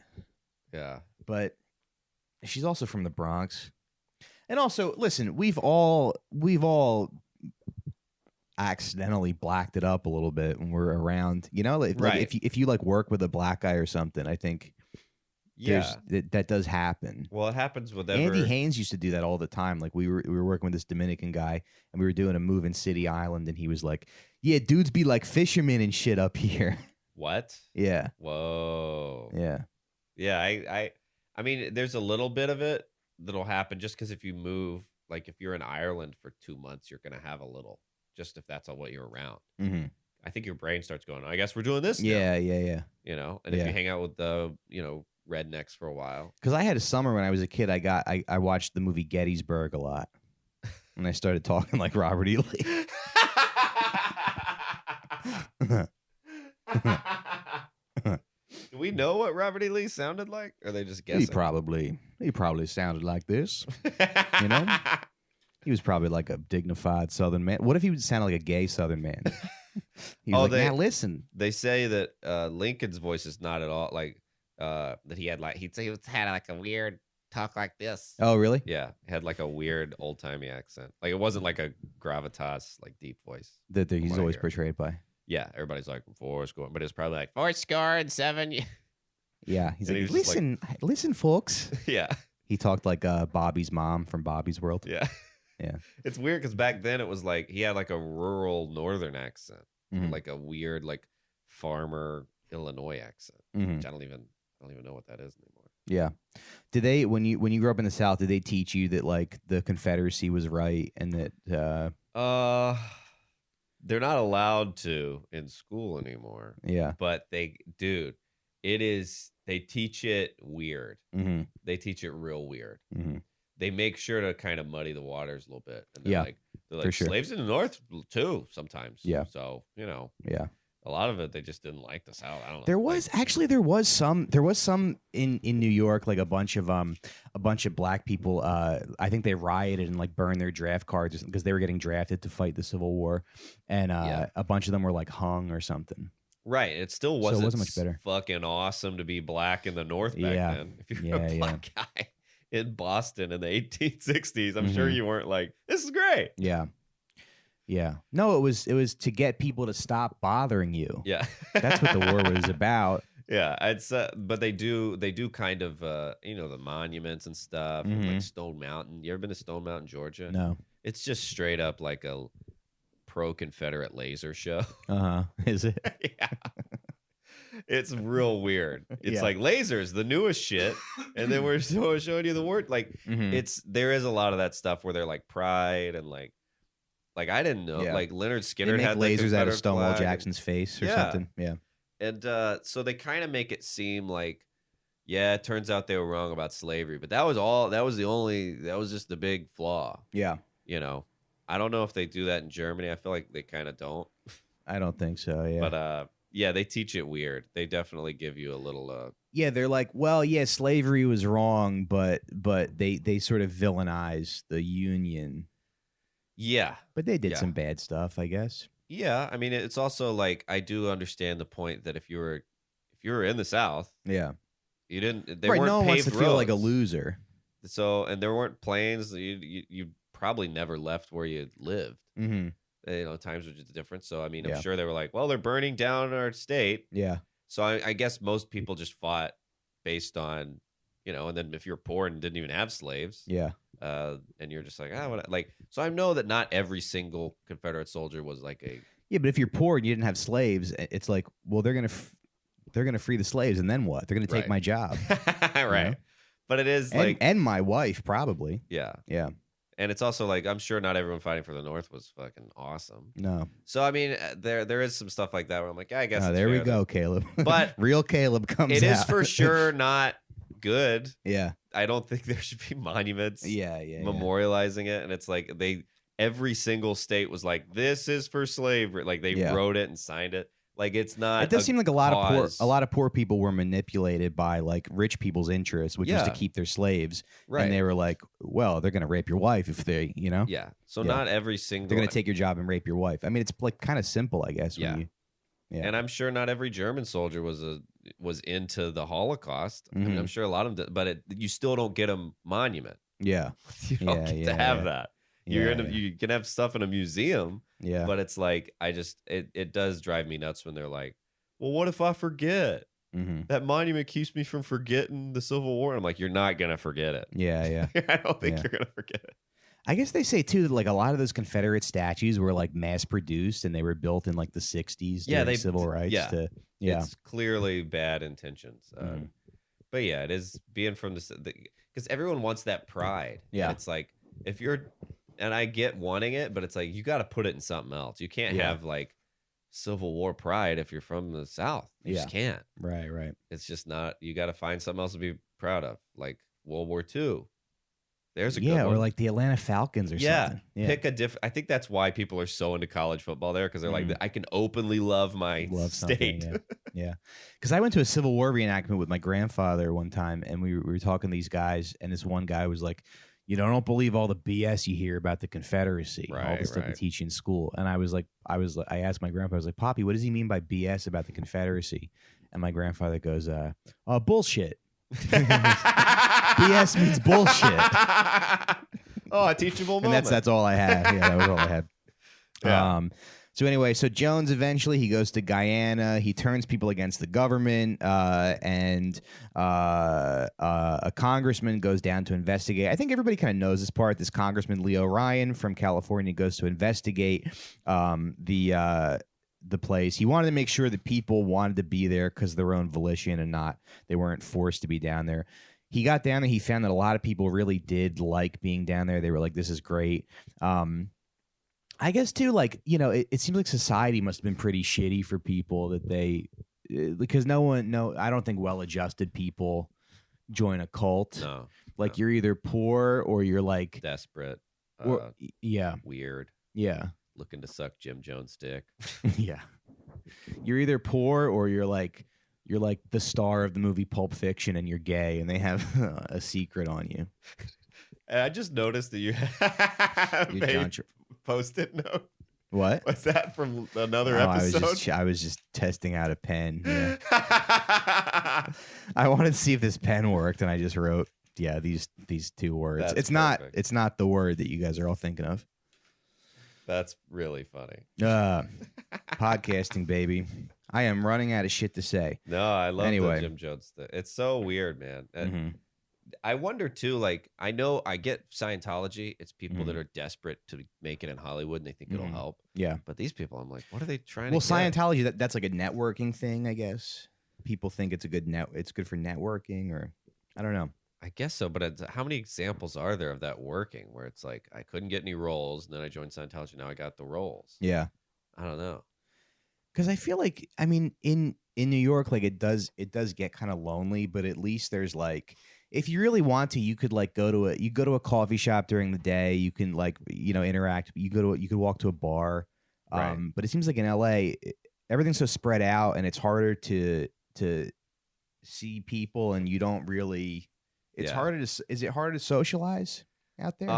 she's also from the Bronx, and also listen, we've all accidentally blacked it up a little bit when we're around, like if you like work with a black guy or something, I think that does happen. Well, it happens with Andy Haynes used to do that all the time. Like we were working with this Dominican guy and we were doing a move in City Island and he was like, yeah, dudes be like fishermen and shit up here. What? Yeah. Whoa. Yeah. Yeah, I mean, there's a little bit of it that'll happen just because if you move, like if you're in Ireland for 2 months, you're going to have a little, just if that's all what you're around. Mm-hmm. I think your brain starts going, I guess we're doing this now. Yeah. And if you hang out with the, rednecks for a while. Because I had a summer when I was a kid, I watched the movie Gettysburg a lot. And I started talking like Robert E. Lee. Do we know what Robert E. Lee sounded like? Or are they just guessing? He probably sounded like this. He was probably like a dignified Southern man. What if he would sound like a gay Southern man? He was now listen. They say that Lincoln's voice is not at all like that he had like he had like a weird talk like this. Oh, really? Yeah. He had like a weird old timey accent. Like it wasn't like a gravitas, like deep voice. That he's always portrayed by. Yeah, everybody's like 40, but it's probably like 47. Yeah, he's like, listen, folks. Yeah, he talked like Bobby's mom from Bobby's World. Yeah, yeah. It's weird because back then it was like he had like a rural Northern accent, like a weird like farmer Illinois accent. Which I don't even know what that is anymore. Yeah. Did they when you grew up in the South? Did they teach you that like the Confederacy was right and that? They're not allowed to in school anymore. Yeah. But they teach it weird. Mm-hmm. They teach it real weird. Mm-hmm. They make sure to kind of muddy the waters a little bit. And they're like sure. Slaves in the North too sometimes. Yeah. So, Yeah. A lot of it they just didn't like the South. I don't know. There was some in New York, like a bunch of black people. I think they rioted and like burned their draft cards because they were getting drafted to fight the Civil War, and a bunch of them were like hung or something. Right. It still wasn't much better. Fucking awesome to be black in the North back then. If you were a black guy in Boston in the 1860s, I'm sure you weren't like, this is great. Yeah. Yeah. No, it was to get people to stop bothering you. Yeah. That's what the war was about. Yeah, it's but they do kind of the monuments and stuff, and like Stone Mountain. You ever been to Stone Mountain, Georgia? No. It's just straight up like a pro-Confederate laser show. Is it? Yeah. It's real weird. It's Yeah. like lasers, the newest shit, and then we're showing you the word. Like there is a lot of that stuff where they're like pride and like I didn't know. Yeah. Like Leonard They Skinner make had the lasers out of Confederate Stonewall flag, Jackson's face or Yeah. something. Yeah. and so they kind of make it seem like, yeah, it turns out they were wrong about slavery, but that was all. That was just the big flaw. Yeah. You know, I don't know if they do that in Germany. I feel like they kind of don't. I don't think so. Yeah. But yeah, they teach it weird. They definitely give you a little. Yeah, they're like, well, yeah, slavery was wrong, but they sort of villainize the Union. Yeah, But they did some bad stuff, I guess. Yeah, I mean, it's also like I do understand the point that if you were in the South, Yeah. you didn't. They Right, weren't no one wants paved to feel like a roads. loser. So, and there weren't planes. You probably never left where you lived. Mm-hmm. You know, times were just different. So, I mean, Yeah. I'm sure they were like, well, they're burning down our state. Yeah. So, I guess most people just fought based on, you know, and then if you're poor and didn't even have slaves, Yeah. and you're just like, like. So, I know that not every single Confederate soldier was like a. Yeah, but if you're poor and you didn't have slaves, it's like, well, they're gonna free the slaves, and then what? They're gonna take Right. my job, Right. know? But it is like, and my wife probably. yeah. Yeah. And it's also like, I'm sure not everyone fighting for the North was fucking awesome. No. So, I mean, there is some stuff like that where I'm like, yeah, I guess. Oh, it's there we fair go, Caleb. But real Caleb comes It is out. for sure not good. Yeah. I don't think there should be monuments Yeah. memorializing it. And it's like every single state was like, this is for slavery. Like they wrote it and signed it. Like it's not. It does seem like a lot cause. of poor people were manipulated by like rich people's interests, which was to keep their slaves. Right. And they were like, well, they're gonna rape your wife if they, you know. Yeah. So Yeah. not every single. They're gonna take your job and rape your wife. I mean, it's like kind of simple, I guess. Yeah. Yeah. And I'm sure not every German soldier was into the Holocaust. I mean, Mhm. I'm sure a lot of them did, but you still don't get a monument. Yeah. You don't get to have that. You can have stuff in a museum, Yeah. but it's like it does drive me nuts when they're like, well, what if I forget? Mm-hmm. That monument keeps me from forgetting the Civil War. I'm like, you're not gonna forget it. Yeah. I don't think you're gonna forget it. I guess they say too that like a lot of those Confederate statues were like mass produced and they were built in like the 60s. Yeah, during civil rights. Yeah. It's clearly bad intentions. Mhm. But yeah, it is being from because everyone wants that pride. Yeah. And it's like if you're, and I get wanting it, but it's like you got to put it in something else. You can't have like Civil War pride if you're from the South. You just can't. Right. It's just not. You got to find something else to be proud of, like World War II. There's a good Yeah, one. or like the Atlanta Falcons or something. Yeah. Pick a different. I think that's why people are so into college football there because they're like, I can openly love my state. Something, yeah. Because I went to a Civil War reenactment with my grandfather one time, and we were talking to these guys, and this one guy was like, "You know, don't believe all the BS you hear about the Confederacy, all the stuff they teach in school." And I asked my grandpa, I was like, "Poppy, what does he mean by BS about the Confederacy?" And my grandfather goes, "Bullshit." BS means bullshit. Oh, a teachable moment. And that's all I had. Yeah, that was all I had. Yeah. So anyway, so Jones eventually he goes to Guyana. He turns people against the government, and a congressman goes down to investigate. I think everybody kind of knows this part. This congressman Leo Ryan from California goes to investigate the place. He wanted to make sure that people wanted to be there because of their own volition and they weren't forced to be down there. He got down there. He found that a lot of people really did like being down there. They were like, "This is great." I guess too, like, you know, it seems like society must have been pretty shitty for people that because I don't think well-adjusted people join a cult. No, like you're either poor or you're like desperate, weird, looking to suck Jim Jones' dick. Yeah, you're either poor or you're like the star of the movie Pulp Fiction and you're gay and they have a secret on you. And I just noticed that you have a Post-it note. What? Was that from another episode? I was just testing out a pen. Yeah. I wanted to see if this pen worked, and I just wrote, these two words. That's it's not the word that you guys are all thinking of. That's really funny. Podcasting, baby. I am running out of shit to say. No, I love Anyway. the Jim Jones thing. It's so weird, man. And I wonder too, like, I know I get Scientology. It's people that are desperate to make it in Hollywood and they think it'll help. Yeah. But these people, I'm like, what are they trying Well, to get? Scientology, that's like a networking thing, I guess. people think it's a good it's good for networking, or I don't know. I guess so, but how many examples are there of that working where it's like I couldn't get any roles, and then I joined Scientology, now I got the roles? Yeah. I don't know. Because I feel like, I mean, in New York, like it does get kind of lonely, but at least there's like, if you really want to, you could like go to a coffee shop during the day. You can like, interact. You could walk to a bar. Right. But it seems like in LA, everything's so spread out, and it's harder to see people, and you don't really. It's harder to. Is it harder to socialize out there?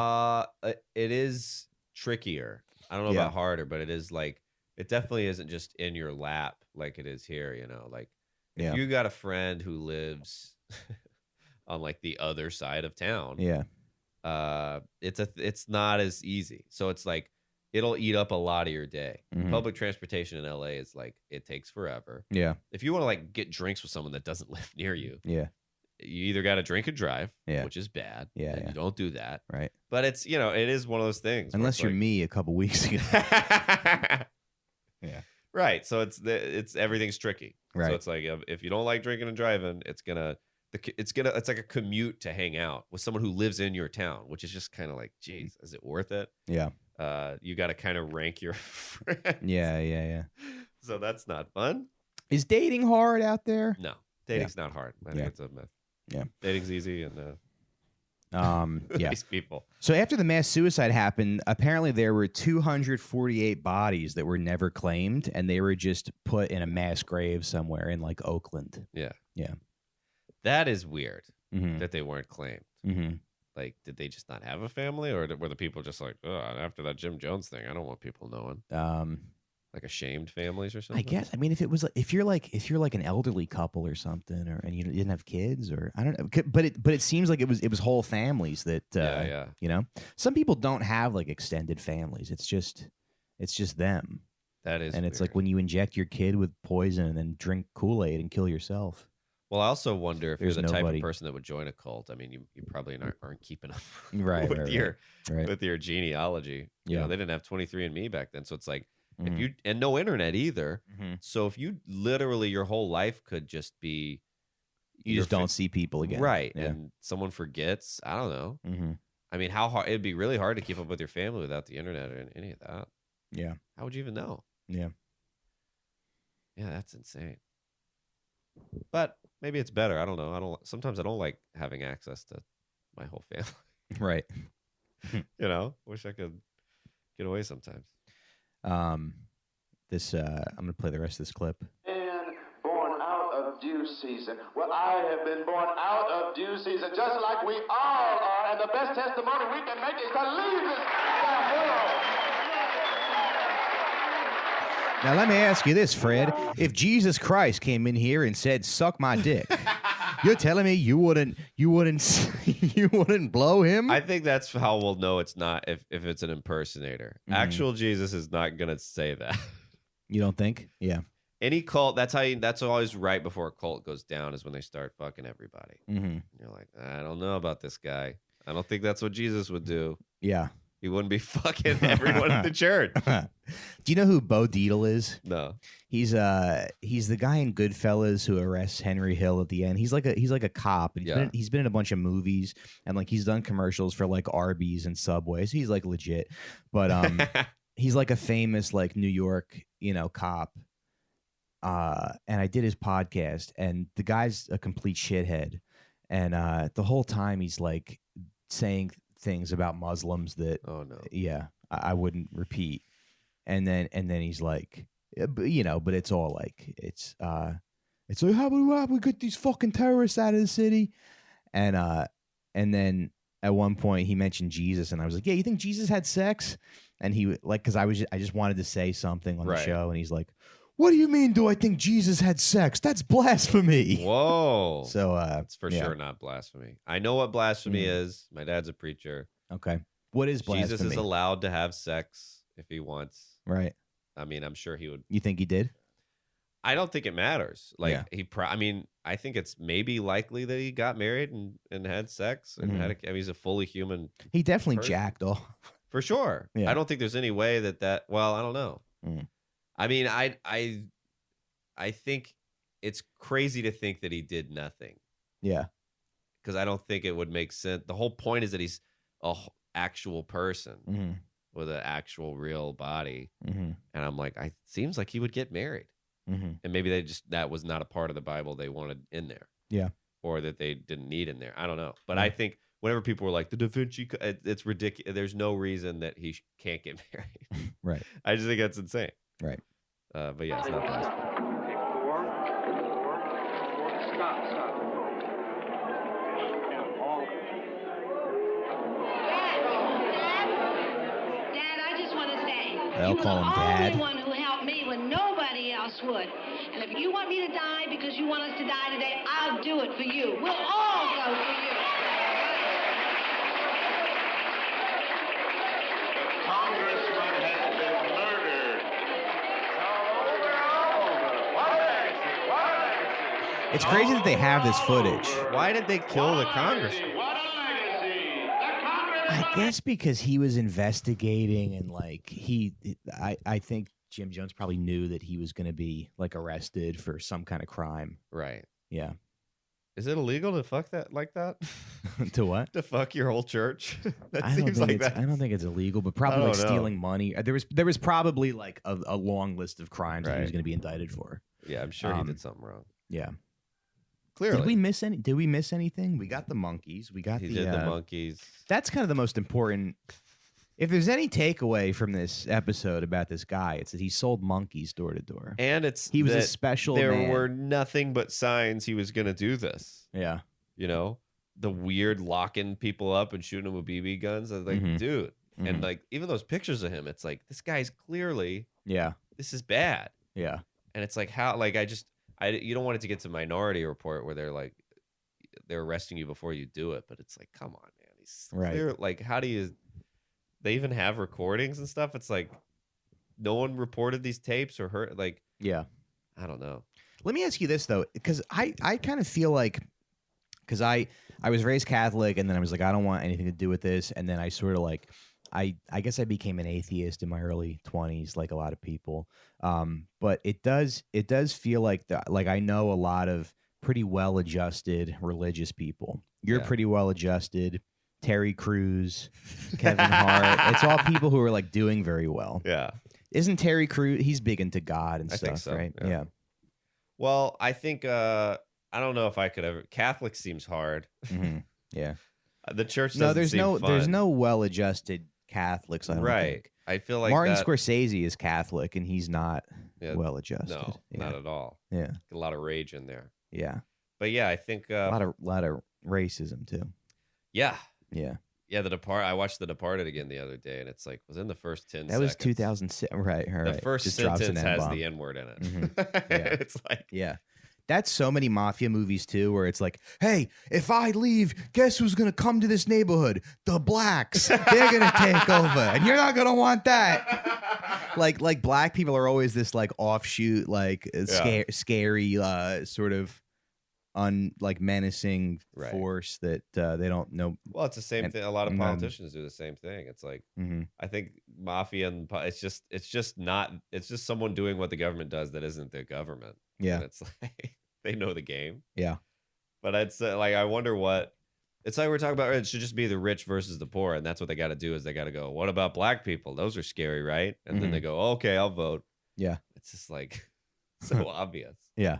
It is trickier. I don't know about harder, but it is like. It definitely isn't just in your lap like it is here, Like if you got a friend who lives on like the other side of town, it's not as easy. So it's like it'll eat up a lot of your day. Mm-hmm. Public transportation in LA is like it takes forever. Yeah. If you want to like get drinks with someone that doesn't live near you, you either got to drink and drive, Yeah. which is bad. Yeah, and yeah. you don't do that. Right. But it's it is one of those things. Unless you're like, me a couple weeks ago. Yeah. Right. So it's everything's tricky. Right. So it's like if you don't like drinking and driving, it's like a commute to hang out with someone who lives in your town, which is just kind of like, geez, is it worth it? Yeah. You got to kind of rank your friends. Yeah. So that's not fun. Is dating hard out there? No, dating's not hard. I think it's a myth. Yeah. Dating's easy and yeah. nice people. So after the mass suicide happened, apparently there were 248 bodies that were never claimed, and they were just put in a mass grave somewhere in like Oakland. Yeah. Yeah. That is weird Mm-hmm. that they weren't claimed. Mm-hmm. Like, did they just not have a family, or were the people just like, oh, after that Jim Jones thing, I don't want people knowing? Like ashamed families or something. I guess. I mean, if you're like an elderly couple or something, and you didn't have kids, or I don't know, but it seems like it was whole families that. Some people don't have like extended families. It's just them. That is, and it's weird. like when you inject your kid with poison and then drink Kool-Aid and kill yourself. Well, I also wonder if There's you're the type nobody. of person that would join a cult. I mean, you probably aren't keeping up Right, with right. with your genealogy. Yeah. They didn't have 23andMe back then, so it's like Mhm. if you and no internet either. Mhm. So if you literally your whole life could just be You just don't see people again, right? Yeah. And someone forgets. I don't know. Mm-hmm. I mean, how hard it'd be really hard to keep up with your family without the internet or any of that. Yeah. How would you even know? Yeah. Yeah, that's insane. But maybe it's better. I don't know. Sometimes I don't like having access to my whole family. Right. Wish I could get away sometimes. I'm gonna play the rest of this clip. And born out of due season. Well, I have been born out of due season, just like we all are. And the best testimony we can make is to leave this world. Now let me ask you this, Fred. If Jesus Christ came in here and said, "Suck my dick," you're telling me you wouldn't blow him? I think that's how we'll know it's not if it's an impersonator. Mhm. Actual Jesus is not gonna say that. You don't think? Yeah. Any cult, that's always right before a cult goes down is when they start fucking everybody. Mm-hmm. You're like, I don't know about this guy. I don't think that's what Jesus would do. Yeah. He wouldn't be fucking everyone in the church. Do you know who Bo Dietl is? No. He's the guy in Goodfellas who arrests Henry Hill at the end. He's like a cop, and he's been in a bunch of movies, and like he's done commercials for like Arby's and Subway. So he's like legit, but he's like a famous like New York cop. And I did his podcast, and the guy's a complete shithead, and the whole time he's like saying things about Muslims that I wouldn't repeat, and then he's like, but it's all like it's like how do we get these fucking terrorists out of the city, and then at one point he mentioned Jesus, and I was like, yeah, you think Jesus had sex? And he like, because I just wanted to say something on the show, and he's like, what do you mean, do I think Jesus had sex? That's blasphemy. Whoa. So it's for sure not blasphemy. I know what blasphemy is. My dad's a preacher. Okay. What is blasphemy? Jesus is allowed to have sex if he wants. Right. I mean, I'm sure he would. You think he did? I don't think it matters. Like I think it's maybe likely that he got married and had sex and he's a fully human. He definitely person. jacked off. For sure. Yeah. I don't think there's any way that well, I don't know. Mm. I mean, I think it's crazy to think that he did nothing. Yeah. Because I don't think it would make sense. The whole point is that he's a actual person with an actual real body. And I'm like, it seems like he would get married. And maybe that was not a part of the Bible they wanted in there. Yeah. Or that they didn't need in there. I don't know. But I think whenever people were like, the Da Vinci, it's ridiculous. There's no reason that he can't get married. Right. I just think that's insane. Right. But yeah, it's not possible. Stop. Dad, I just want to say, They'll you call were him the Dad. only one who helped me when nobody else would. And if you want me to die because you want us to die today, I'll do it for you. We'll all go for you. Congressman has been murdered. It's crazy that they have this footage. Why did they kill the congressman? What a legacy! The Congressman! I guess because he was investigating and like I think Jim Jones probably knew that he was going to be like arrested for some kind of crime. Right. Yeah. Is it illegal to fuck that like that? To what? To fuck your whole church? That I don't seems think like it's. that. I don't think it's illegal, but probably I like don't know. stealing money. There was probably like a long list of crimes that he was Right. going to be indicted for. Yeah, I'm sure he did something wrong. Yeah. Clearly. Did we miss any? Did we miss anything? We got the monkeys. We got He the. did the monkeys. That's kind of the most important. If there's any takeaway from this episode about this guy, it's that he sold monkeys door to door. And He was a that special There man. were nothing but signs he was going to do this. Yeah. You know? The weird locking people up and shooting them with BB guns. I was like, dude. And like, even those pictures of him, it's like, this guy's clearly, this is bad. Yeah. And it's like, how, like, you don't want it to get to Minority Report where they're like, they're arresting you before you do it. But it's like, come on, man. He's clear. Like, how do you, they even have recordings and stuff? It's like, no one reported these tapes or heard, like, Yeah. I don't know. Let me ask you this, though, because I kind of feel like, because I was raised Catholic, and then I was like, I don't want anything to do with this. And then I sort of like, I guess I became an atheist in my early 20s, like a lot of people. But it does feel like I know a lot of pretty well-adjusted religious people. You're pretty well-adjusted. Terry Crews, Kevin Hart. It's all people who are like doing very well. Yeah. Isn't Terry Crews? He's big into God and I stuff, think so, right? yeah. Well, I think I don't know if I could ever. Catholic seems hard. Yeah. The church doesn't there's seem no fun. there's no well-adjusted Catholics. I don't think. I feel like Martin that, Scorsese is Catholic and he's not Yeah, well-adjusted. No, not at all. Yeah. A lot of rage in there. Yeah. But yeah, I think A lot of racism too. Yeah. Yeah. Yeah, I watched The Departed again the other day, and it's like within the first 10 That seconds. was 2006. Right. The first Just drops an sentence has N-bomb. the N-word in it. Yeah. It's like, Yeah. That's so many mafia movies too, where it's like, hey, if I leave, guess who's gonna come to this neighborhood? The blacks. They're gonna take over, and you're not gonna want that. Like black people are always this like offshoot, like scary, sort of menacing force that they don't know. well, it's the same thing. A lot of politicians do the same thing. It's like, I think mafia and it's just someone doing what the government does that isn't the government. Yeah. And it's like they know the game. Yeah. But it's like, I wonder what it's like. We're talking about, it should just be the rich versus the poor. And that's what they got to do is they got to go, what about black people? Those are scary, right? And then they go, okay, I'll vote. Yeah. It's just like so obvious. Yeah.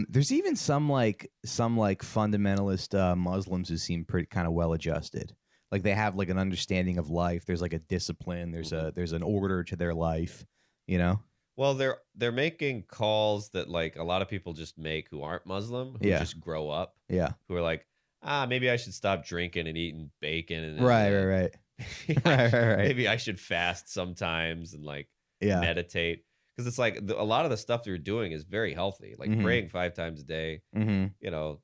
There's even some fundamentalist Muslims who seem pretty kind of well adjusted. Like they have like an understanding of life. There's like a discipline. There's an order to their life, you know? Well, they're making calls that like a lot of people just make who aren't Muslim, who just grow up. Yeah. Who are like, maybe I should stop drinking and eating bacon. And Right. Right. Maybe I should fast sometimes and like meditate. Because it's like a lot of the stuff you're doing is very healthy. Like praying 5 times a day, you know.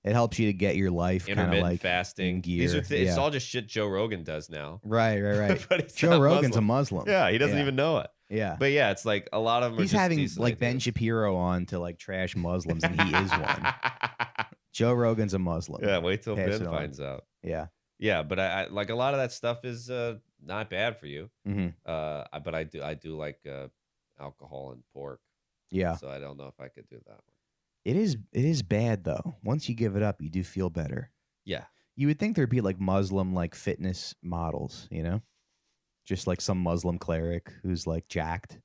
It helps you to get your life kind of intermittent like fasting. in gear. These are it's all just shit Joe Rogan does now. Right. But Joe Rogan's a Muslim. Yeah, he doesn't even know it. Yeah. But yeah, it's like a lot of them He's are just having decent like Ben ideas. Shapiro on to like trash Muslims, and he is one. Joe Rogan's a Muslim. Yeah, wait till Pass Ben it on. finds out. Yeah. Yeah, but I like a lot of that stuff is not bad for you. Mm-hmm. But I do like alcohol and pork. Yeah. So I don't know if I could do that one. It is bad though. Once you give it up, you do feel better. Yeah. You would think there'd be like Muslim like fitness models, you know? Just like some Muslim cleric who's like jacked.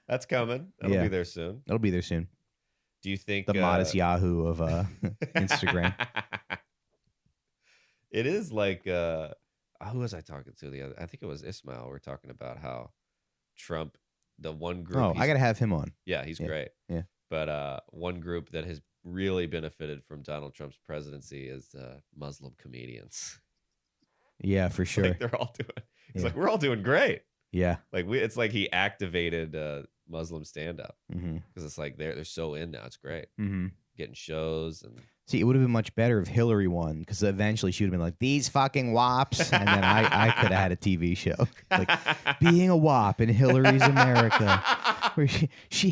That's coming. That'll be there soon. It'll be there soon. Do you think the modest Yahoo of Instagram? It is like who was I talking to the other? I think it was Ismail. We're talking about how Trump, the one group. Oh, I gotta have him on. Yeah, he's great. Yeah, but one group that has really benefited from Donald Trump's presidency is Muslim comedians. Yeah, for sure. Like they're all doing. He's like, we're all doing great. Yeah, like it's like he activated Muslim stand up because it's like they're so in now. It's great. Getting shows and. See, it would have been much better if Hillary won, because eventually she would have been like, these fucking wops. And then I could have had a TV show. Like, being a wop in Hillary's America. Where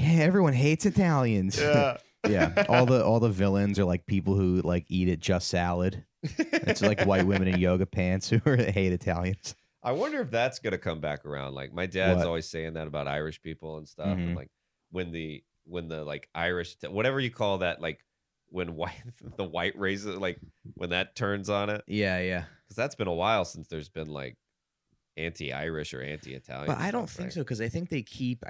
everyone hates Italians. Yeah. Yeah. All the villains are like people who like eat at Just Salad. It's like white women in yoga pants who hate Italians. I wonder if that's going to come back around. Like, my dad's always saying that about Irish people and stuff. And like, when the like Irish, whatever you call that, like, when the white race, like when that turns on it. Yeah. Because that's been a while since there's been like anti-Irish or anti-Italian. But I don't think so, because I think they keep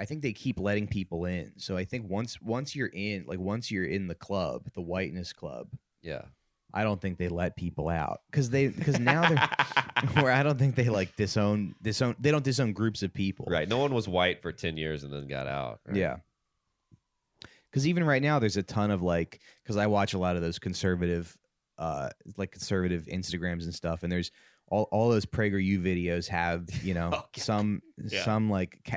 letting people in. So I think once you're in the club, the whiteness club. Yeah. I don't think they let people out because now they're where I don't think they like disown. They don't disown groups of people. Right. No one was white for 10 years and then got out. Right? Yeah. Because even right now, there's a ton of like, because I watch a lot of those conservative Instagrams and stuff, and there's all those PragerU videos have some like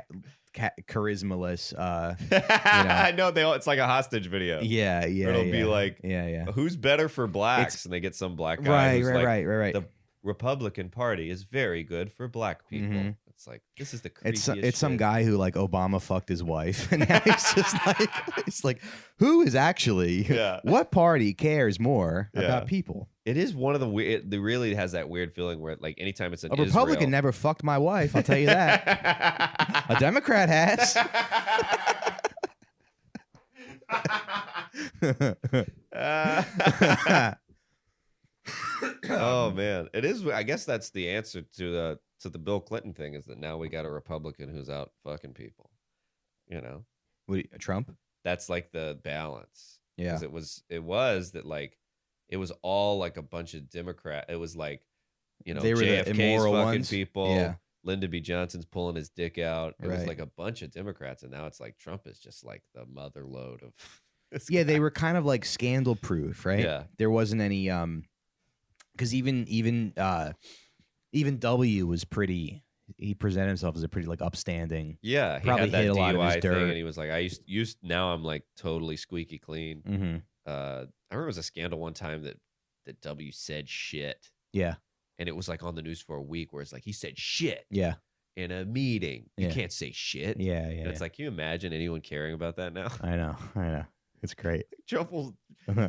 charismaless. I know it's like a hostage video. Yeah. It'll be like, who's better for blacks, and they get some black guy. Right. The Republican Party is very good for black people. It's like, this is the creepiest it's some shit. guy who like Obama fucked his wife, and now he's just like, who is actually what party cares more about people? It is one of the weird. It really has that weird feeling where like anytime it's a Republican never fucked my wife. I'll tell you that. A Democrat has. Oh man, it is. I guess that's the answer to the Bill Clinton thing, is that now we got a Republican who's out fucking people. Trump. That's like the balance. Yeah, 'cause it was that like it was all like a bunch of Democrat. It was like they were JFK's the immoral fucking ones. people. Yeah. Lyndon B. Johnson's pulling his dick out. It was Right. like a bunch of Democrats, and now it's like Trump is just like the mother load of. This Yeah, guy. they were kind of like scandal proof, right? Yeah. There wasn't any because even W was pretty. He presented himself as a pretty like upstanding. Yeah, he probably had that hid a lot of his DUI dirt. thing, and he was like, "I used now I'm like totally squeaky clean." Mm-hmm. I remember it was a scandal one time that W said shit, Yeah, and it was like on the news for a week, where it's like he said shit yeah, in a meeting. You Yeah. can't say shit. yeah. And it's like, can you imagine anyone caring about that now? I know. It's great. Trump will.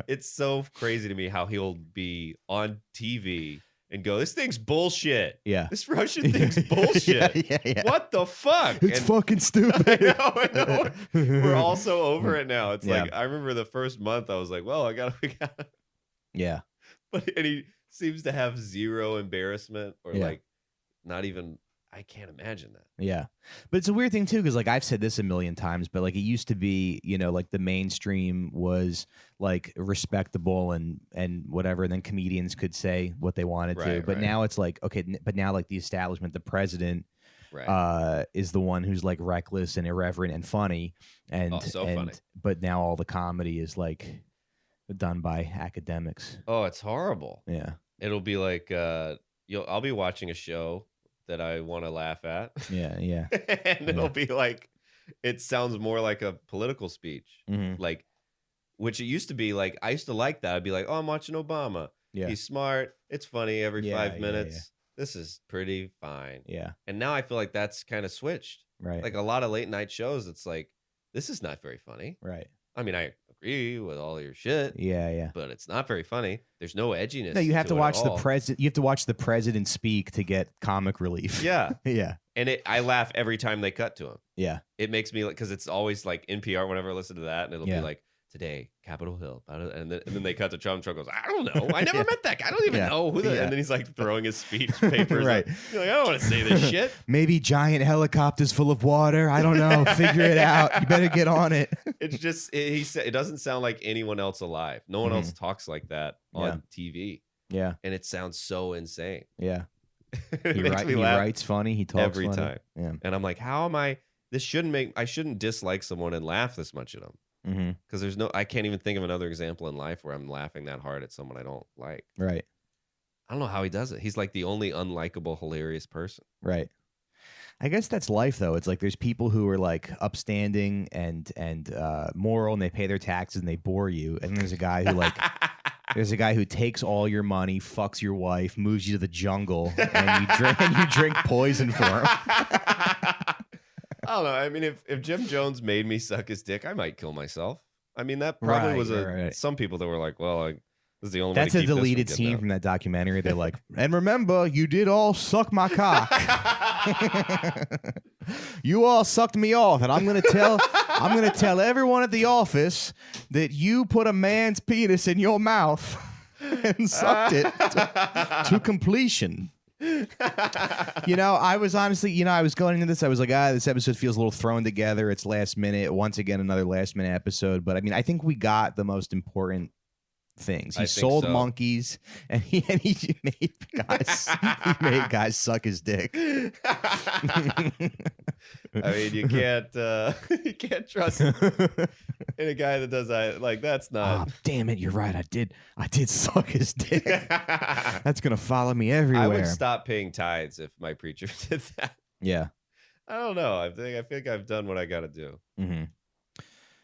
It's so crazy to me how he'll be on TV and go, "This thing's bullshit. Yeah. This Russian thing's bullshit. Yeah. What the fuck? It's And- fucking stupid. I know. We're all so over it now. It's Yeah. like, I remember the first month I was like, well, we got. Yeah. And he seems to have zero embarrassment or Yeah. like not even. I can't imagine that. Yeah. But it's a weird thing too, because like I've said this a million times, but like it used to be, like the mainstream was like respectable and whatever, and then comedians could say what they wanted to. Right, But right. now it's like, okay, but now like the establishment, the president Right. is the one who's like reckless and irreverent and funny. And funny. But now all the comedy is like done by academics. Oh, it's horrible. Yeah. It'll be like I'll be watching a show that I want to laugh at. Yeah. Yeah. And it'll be like, it sounds more like a political speech. Mhm. Like, which it used to be like, I used to like that. I'd be like, oh, I'm watching Obama. Yeah. He's smart. It's funny every Yeah, 5 yeah, minutes. yeah. This is pretty fine. Yeah. And now I feel like that's kind of switched. Right. Like a lot of late night shows, it's like, this is not very funny. Right. I mean, I agree with all your shit, Yeah. Yeah. but it's not very funny. There's no edginess. No, you have to it watch at the all. president. You have to watch the president speak to get comic relief. Yeah. Yeah. And I laugh every time they cut to him. Yeah. It makes me, because it's always like NPR whenever I listen to that, and it'll be like, today, Capitol Hill. And then they cut to Trump. Trump goes, I don't know. I never met that guy. I don't even know who the. And then he's like throwing his speech papers. Right. You're like, I don't want to say this shit. Maybe giant helicopters full of water. I don't know. Figure it out. You better get on it. It's just, it doesn't sound like anyone else alive. No one else talks like that on TV. Yeah. And it sounds so insane. Yeah. He writes funny. He talks every funny. time. Yeah. And I'm like, how am I? I shouldn't dislike someone and laugh this much at them. Because I can't even think of another example in life where I'm laughing that hard at someone I don't like. Right. I don't know how he does it. He's like the only unlikable, hilarious person. Right. I guess that's life, though. It's like there's people who are like upstanding and moral, and they pay their taxes and they bore you. And there's a guy who like there's a guy who takes all your money, fucks your wife, moves you to the jungle, and you drink poison for him. I don't know. I mean, if Jim Jones made me suck his dick, I might kill myself. I mean, that probably was some people that were like, well, this is the only way to keep this. That's a deleted scene from that documentary. They're like, and remember, you did all suck my cock. You all sucked me off, and I'm gonna tell everyone at the office that you put a man's penis in your mouth and sucked it to completion. I was honestly, I was going into this, I was like, this episode feels a little thrown together. It's last minute. Once again, another last minute episode. But I mean, I think we got the most important things. He sold monkeys, and he made guys suck his dick. I mean, you can't trust in a guy that does that. Like, that's not. Oh, damn it! You're right. I did suck his dick. That's gonna follow me everywhere. I would stop paying tithes if my preacher did that. Yeah. I don't know. I think I've done what I got to do. Mm-hmm.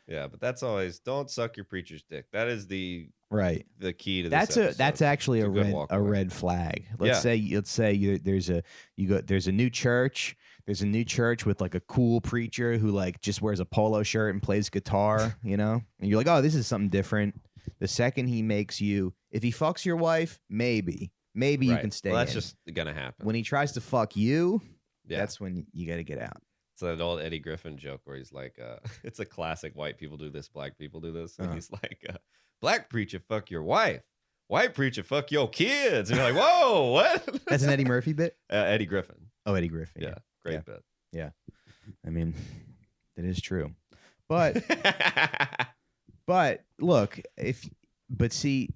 Yeah, but that's always, don't suck your preacher's dick. That is the key to this. That's actually a red flag. Let's say there's a new church. There's a new church with like a cool preacher who like just wears a polo shirt and plays guitar, and you're like, oh, this is something different. The second he makes you, if he fucks your wife, maybe you can stay. Well, that's just gonna happen. When he tries to fuck you, that's when you got to get out. It's that old Eddie Griffin joke where he's like, it's a classic, white people do this, black people do this. And he's like, black preacher, fuck your wife. White preacher, fuck your kids. And you're like, whoa, what? That's an Eddie Murphy bit? Eddie Griffin. Oh, Eddie Griffin. Yeah, great bit. Yeah. I mean, it is true. But, look, see,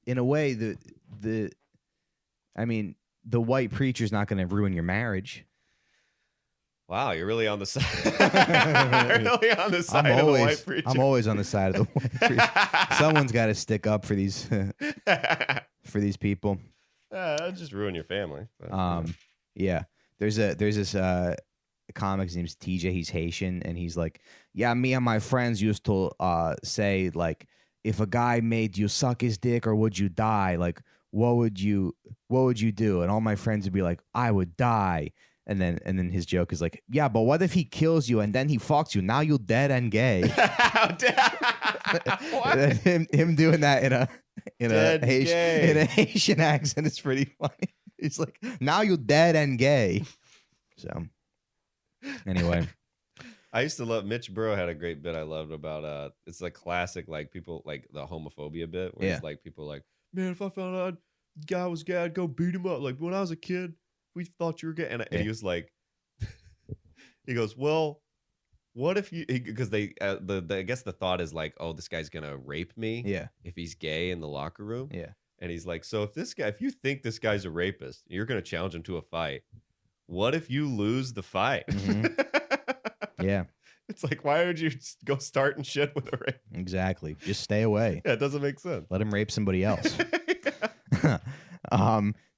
in a way, the white preacher's not going to ruin your marriage. Wow, you're really on the side. Really on the side of the white preacher. I'm always on the side of the white preacher. Someone's got to stick up for these people. That'll just ruin your family. But, yeah. There's this comic. His name's TJ. He's Haitian, and he's like, yeah, me and my friends used to say like, if a guy made you suck his dick, or would you die? Like, what would you do? And all my friends would be like, I would die. And then his joke is like, yeah, but what if he kills you and then he fucks you? Now you're dead and gay. him doing that in a Haitian accent is pretty funny. He's like, now you're dead and gay. So anyway, I used to love Mitch Burrow had a great bit I loved about it's like classic like people like the homophobia bit where it's like people like, man, if I found out a guy was gay, I'd go beat him up. Like when I was a kid, we thought you were gay. And he was like, he goes, well, what if you, because I guess the thought is like, oh, this guy's going to rape me. Yeah. If he's gay in the locker room. Yeah. And he's like, so if you think this guy's a rapist, you're going to challenge him to a fight. What if you lose the fight? Mm-hmm. Yeah. It's like, why would you go starting shit with a rape? Exactly. Just stay away. Yeah, it doesn't make sense. Let him rape somebody else.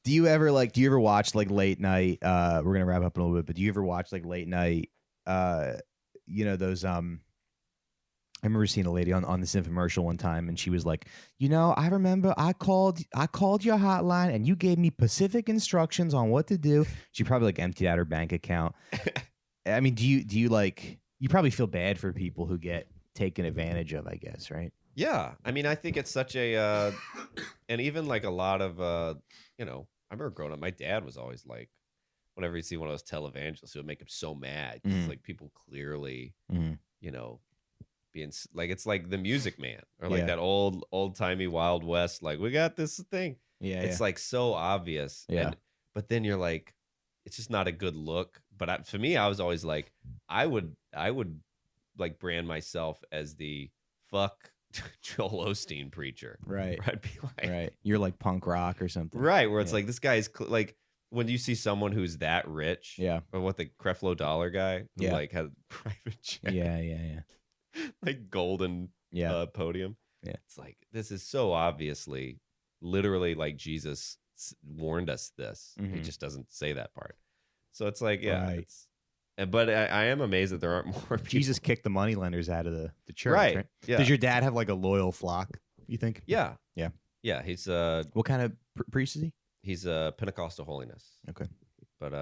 Do you ever watch like late night? We're gonna wrap up in a little bit, but do you ever watch like late night? Those. I remember seeing a lady on this infomercial one time, and she was like, I remember I called your hotline, and you gave me specific instructions on what to do. She probably like emptied out her bank account. I mean, do you like? You probably feel bad for people who get taken advantage of, I guess, right? Yeah, I mean, I think it's such a, and even like a lot of, I remember growing up, my dad was always like, whenever you see one of those televangelists, it would make him so mad. 'Cause it's like people clearly, you know, being like, it's like the Music Man or like that old timey Wild West. Like, we got this thing. Yeah. It's like so obvious. Yeah. But then you're like, it's just not a good look. But for me, I was always like, I would like brand myself as the fuck Joel Osteen preacher. Right. I'd be like, right. You're like punk rock or something. Right. Where it's like, this guy's like, when you see someone who's that rich, or what, the Creflo Dollar guy who like has private jet, like golden podium. Yeah. It's like, this is so obviously, literally like Jesus warned us this. He just doesn't say that part. So it's like, but I am amazed that there aren't more people. Jesus kicked the moneylenders out of the church, right? Yeah. Does your dad have like a loyal flock, you think? Yeah. Yeah. Yeah. He's what kind of priest is he? He's a Pentecostal holiness. Okay. But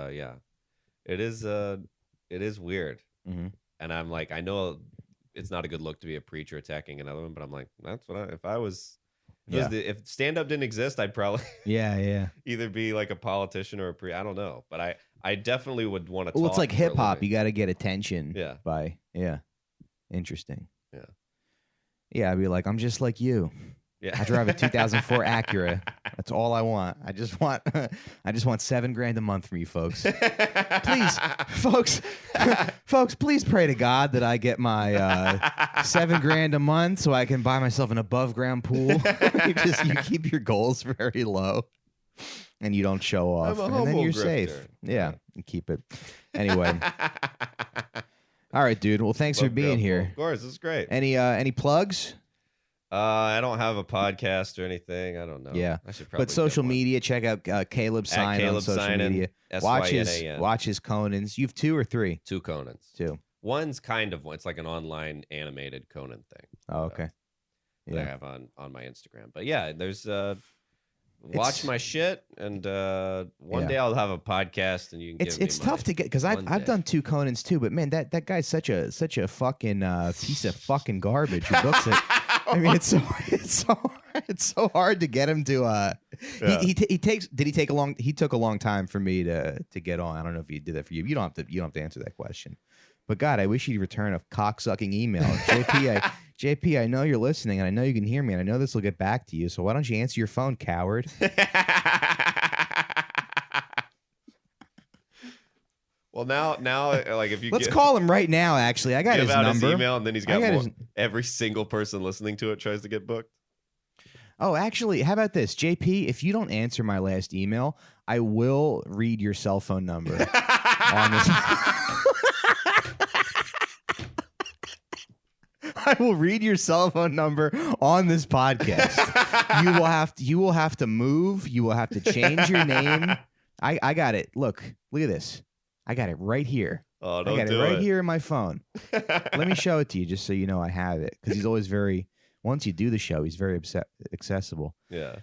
it is weird. And I'm like, I know it's not a good look to be a preacher attacking another one, but I'm like, that's what if stand up didn't exist, I'd probably either be like a politician or I don't know. But I definitely would want to talk. Well, it's like hip hop. You got to get attention. Yeah. Interesting. Yeah. Yeah. I'd be like, I'm just like you. Yeah. I drive a 2004 Acura. That's all I want. I just want $7,000 a month from you folks. Please, folks, please pray to God that I get my $7,000 a month so I can buy myself an above ground pool. you keep your goals very low and you don't show off. And then you're safe. Yeah. You keep it. Anyway. All right, dude. Well, thanks for being here. Of course, this is great. Any plugs? I don't have a podcast or anything. I don't know. Yeah, I should probably. But social media, check out Caleb Synan on social media. Watch his Conans. You have 2 or 3? 2 Conans. 2. One's kind of one. It's like an online animated Conan thing. Oh, okay. That I have on my Instagram. But yeah, there's watch my shit, and one day I'll have a podcast, and you can. It's tough to get because I've done 2 Conans too, but man, that guy's such a fucking piece of fucking garbage who books it. I mean, it's so hard to get him to. He took a long time for me to get on. I don't know if he did that for you. You don't have to answer that question. But God, I wish he'd return a cocksucking email. JP, I know you're listening, and I know you can hear me, and I know this will get back to you. So why don't you answer your phone, coward? Well, now, like if you let's call him right now. Actually, I got his number. His email, and then he's got every single person listening to it tries to get booked. Oh, actually, how about this, JP? If you don't answer my last email, I will read your cell phone number on this. I will read your cell phone number on this podcast. You will have to move. You will have to change your name. I got it. Look at this. I got it right here. Oh, don't I got do it right here in my phone. Let me show it to you just so you know I have it. Because he's always once you do the show, he's very accessible. Yeah.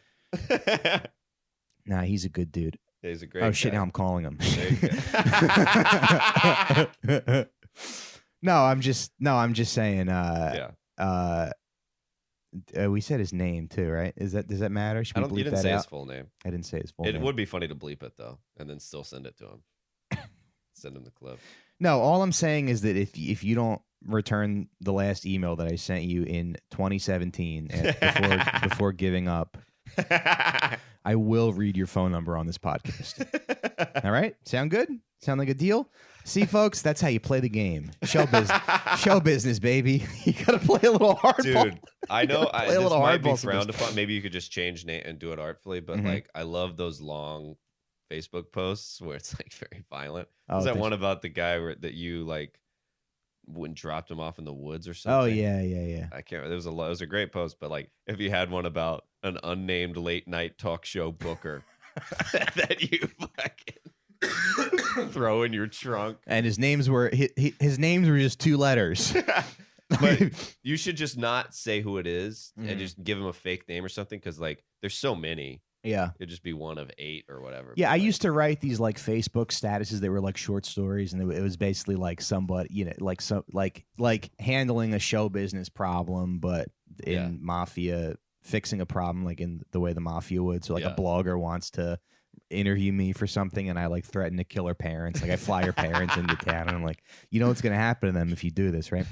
Nah, he's a good dude. Yeah, he's a great guy. Shit, now I'm calling him. No, I'm just saying. We said his name too, right? Does that matter? Should we bleep that out? You didn't say his full name. I didn't say his full name. It would be funny to bleep it though, and then still send it to him. Send him the clip. No, all I'm saying is that if you don't return the last email that I sent you in 2017 before giving up, I will read your phone number on this podcast. All right? Sound good? Sound like a deal? See, folks, that's how you play the game. Show business, baby. You got to play a little hardball. Dude, I know this might be frowned upon. Maybe you could just change name and do it artfully, but like I love those long Facebook posts where it's like very violent. Was that one about the guy that you like when dropped him off in the woods or something? Oh yeah. I can't. It was a great post, but like if you had one about an unnamed late night talk show booker that you fucking throw in your trunk, and his names were just 2 letters. But you should just not say who it is and just give him a fake name or something, because like there's so many. Yeah, it'd just be one of 8 or whatever. Yeah, I used to write these like Facebook statuses that were like short stories, and it was basically like somebody, like handling a show business problem, but in mafia, fixing a problem like in the way the mafia would. So like a blogger wants to interview me for something, and I like threaten to kill her parents. Like I fly her parents into town, and I'm like, you know what's going to happen to them if you do this, right?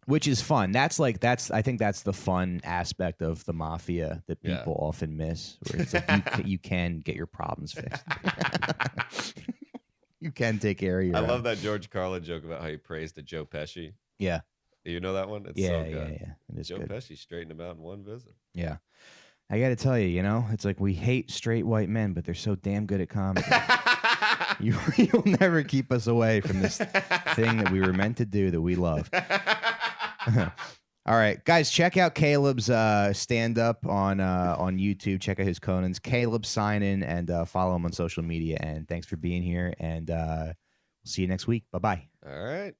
Which is fun. I think that's the fun aspect of the mafia that people often miss, where it's like you can get your problems fixed. You can take care of your. I love that George Carlin joke about how he praised to Joe Pesci. Yeah. You know that one? It's yeah, so good. yeah. It is Joe good. Pesci straightened him out in one visit. Yeah. I got to tell you, it's like we hate straight white men, but they're so damn good at comedy. You'll never keep us away from this thing that we were meant to do that we love. All right, guys, check out Caleb's stand-up on YouTube. Check out his Conan's. Caleb Synan, and follow him on social media. And thanks for being here. And we'll see you next week. Bye-bye. All right.